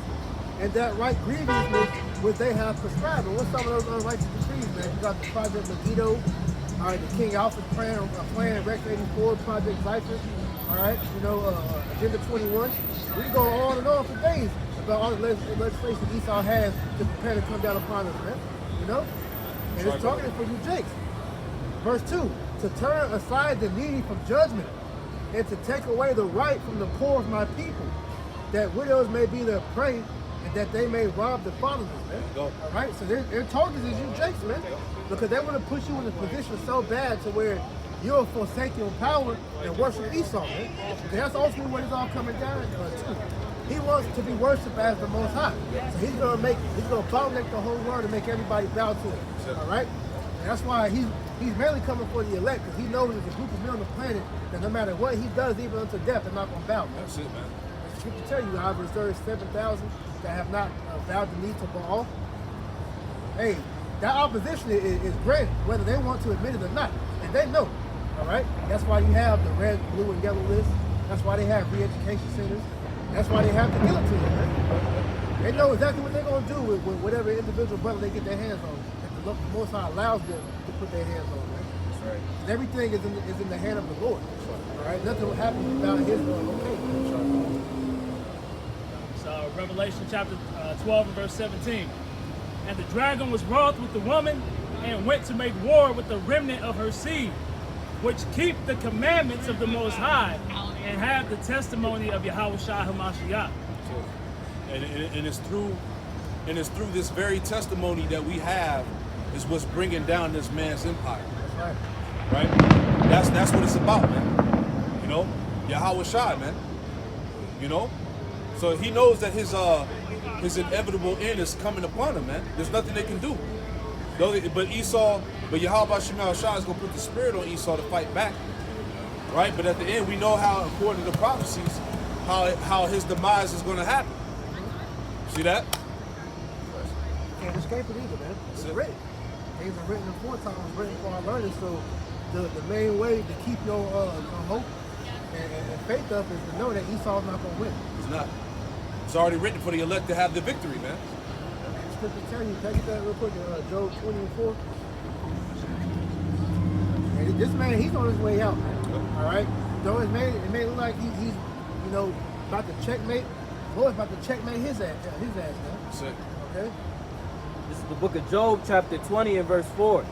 and that right grievousness which they have prescribed. And what's some of those unrighteous decrees, man? You got the Project Megiddo, All right, the King Alpha plan Rex 84, Project Cypher. All right, Agenda 21. We can go on and on for days about all the legislation Esau has to prepare to come down upon us, man. And it's targeted for you, Jakes. Verse 2, to turn aside the needy from judgment, and to take away the right from the poor of my people, that widows may be their prey, and that they may rob the fatherless, man. All right, so their target is you, Jakes, man, because they want to put you in a position so bad to where you'll forsake your power and worship Esau, man. That's ultimately what it's all coming down to. He wants to be worshipped as the Most High. So he's gonna bottleneck the whole world and make everybody bow to him. All right? And that's why he's mainly coming for the elect, because he knows there's a group of men on the planet that no matter what he does, even unto death, they're not gonna bow. Man. That's it, man. The scripture tell you, I've reserved 7,000 that have not bowed the knee to Baal. Hey, that opposition is granted, whether they want to admit it or not, and they know. All right? That's why you have the red, blue, and yellow list. That's why they have re-education centers. That's why they have the guillotine, man. They know exactly what they're going to do with whatever individual brother they get their hands on. And the Most High allows them to put their hands on, man. That's right. And everything is in the hand of the Lord. All right? Nothing will happen without his location. So Revelation chapter 12 and verse 17. And the dragon was wroth with the woman and went to make war with the remnant of her seed, which keep the commandments of the Most High and have the testimony of Yahushua HaMashiach. And it's through this very testimony that we have is what's bringing down this man's empire. That's right. That's what it's about, man. Yahushua, man. So he knows that his inevitable end is coming upon him, man. There's nothing they can do. But Yahweh Shema Shah is going to put the spirit on Esau to fight back. Right? But at the end, we know how, according to the prophecies, how his demise is going to happen. See that? Can't escape it either, man. It's written. Things are written aforetime, written for our learning. So the main way to keep your hope and faith up is to know that Esau's not going to win. It's not. It's already written for the elect to have the victory, man. The scripture tell you, take that real quick, Job 20 and 4. And this man, he's on his way out, man. All right? Though it may look like he's about to checkmate, the Lord's about to checkmate his ass, man. That's it. Okay? This is the book of Job, chapter 20 and verse 4.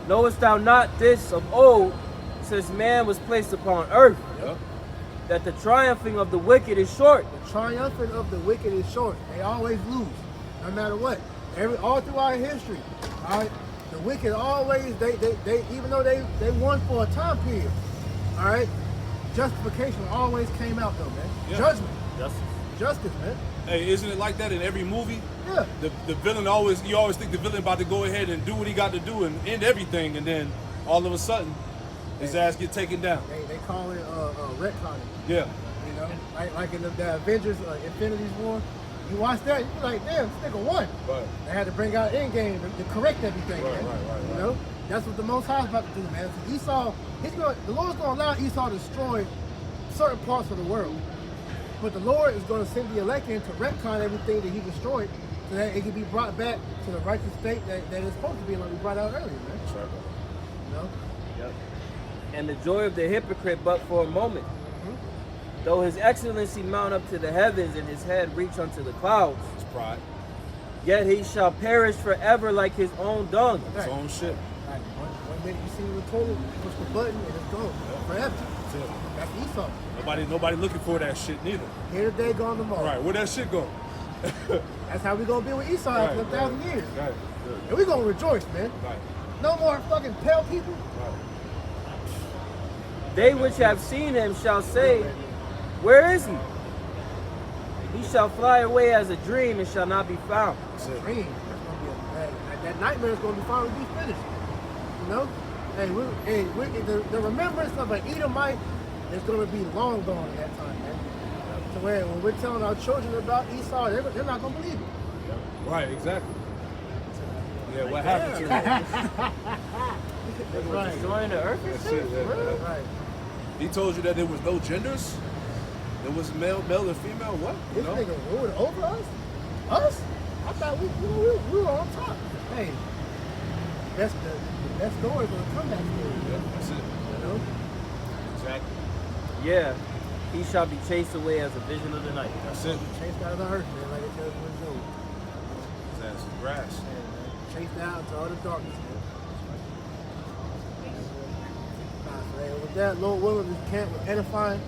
Knowest thou not this of old, since man was placed upon earth, that the triumphing of the wicked is short? The triumphing of the wicked is short. They always lose, no matter what. All throughout history, all right, the wicked always, they even though they won for a time period, all right, justification always came out though, man. Yeah. Judgment. Justice, man. Hey, isn't it like that in every movie? Yeah. The villain you always think the villain about to go ahead and do what he got to do and end everything, and then all of a sudden his ass get taken down. They call it retconning. Yeah. Like in the Avengers Infinity War. You watch that, you're like, damn, this nigga won. Right. They had to bring out Endgame to correct everything, man. Right. That's what the Most High is about to do, man. So Esau, the Lord's going to allow Esau to destroy certain parts of the world. But the Lord is going to send the elect in to retcon everything that he destroyed so that it can be brought back to the righteous state that it's supposed to be, like we brought out earlier, man. That's right. Yep. And the joy of the hypocrite but for a moment. Though his excellency mount up to the heavens and his head reach unto the clouds, His pride. yet he shall perish forever like his own dung. His own shit. Like, one minute you see the toilet, you push the button, and it's gone. Forever. That's it. That's Esau. Nobody looking for that shit neither. Here today, gone tomorrow. Right, where that shit go? That's how we gonna be with Esau after 1,000 years. Right. And we gonna rejoice, man. Right. No more fucking pale people. Right. They which have seen him shall say, where is he? He shall fly away as a dream and shall not be found. That's a dream. That's gonna be that nightmare is gonna be finally be finished. The remembrance of an Edomite is gonna be long gone at that time, man. To where when we're telling our children about Esau, they're not gonna believe it. Right, exactly. Yeah, what happened to him? They were destroying the earth and shit? Right. He told you that there was no genders? There was male and female? What? This nigga ruled over us? Us? I thought we were on top. Hey, best stories are the comeback stories. Yeah, that's it. You know? Exactly. Yeah. He shall be chased away as a vision of the night. That's it. Chased out of the earth, man, like it tells you in Job. His ass is grass. Chased out into all the darkness, man. With that, Lord willing, this camp was edifying.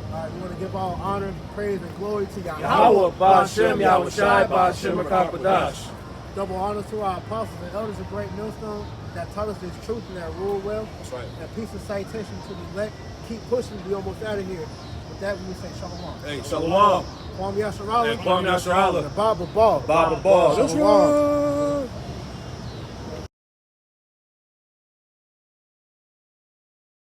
We want to give all honor, praise, and glory to Yahweh. Yahweh, Ba'ashem, Yahweh Shai, Ba'ashem, Rakakadash. Double honor to our apostles and elders of Great Millstone that taught us this truth and that rule well. That's right. That peace and citation to the elect. Keep pushing, we almost out of here. With that, we say shalom. Hey, shalom. Kwame Yasharala. Kwame Yasharala. The Baba Ball. Baba Ball. Shalom.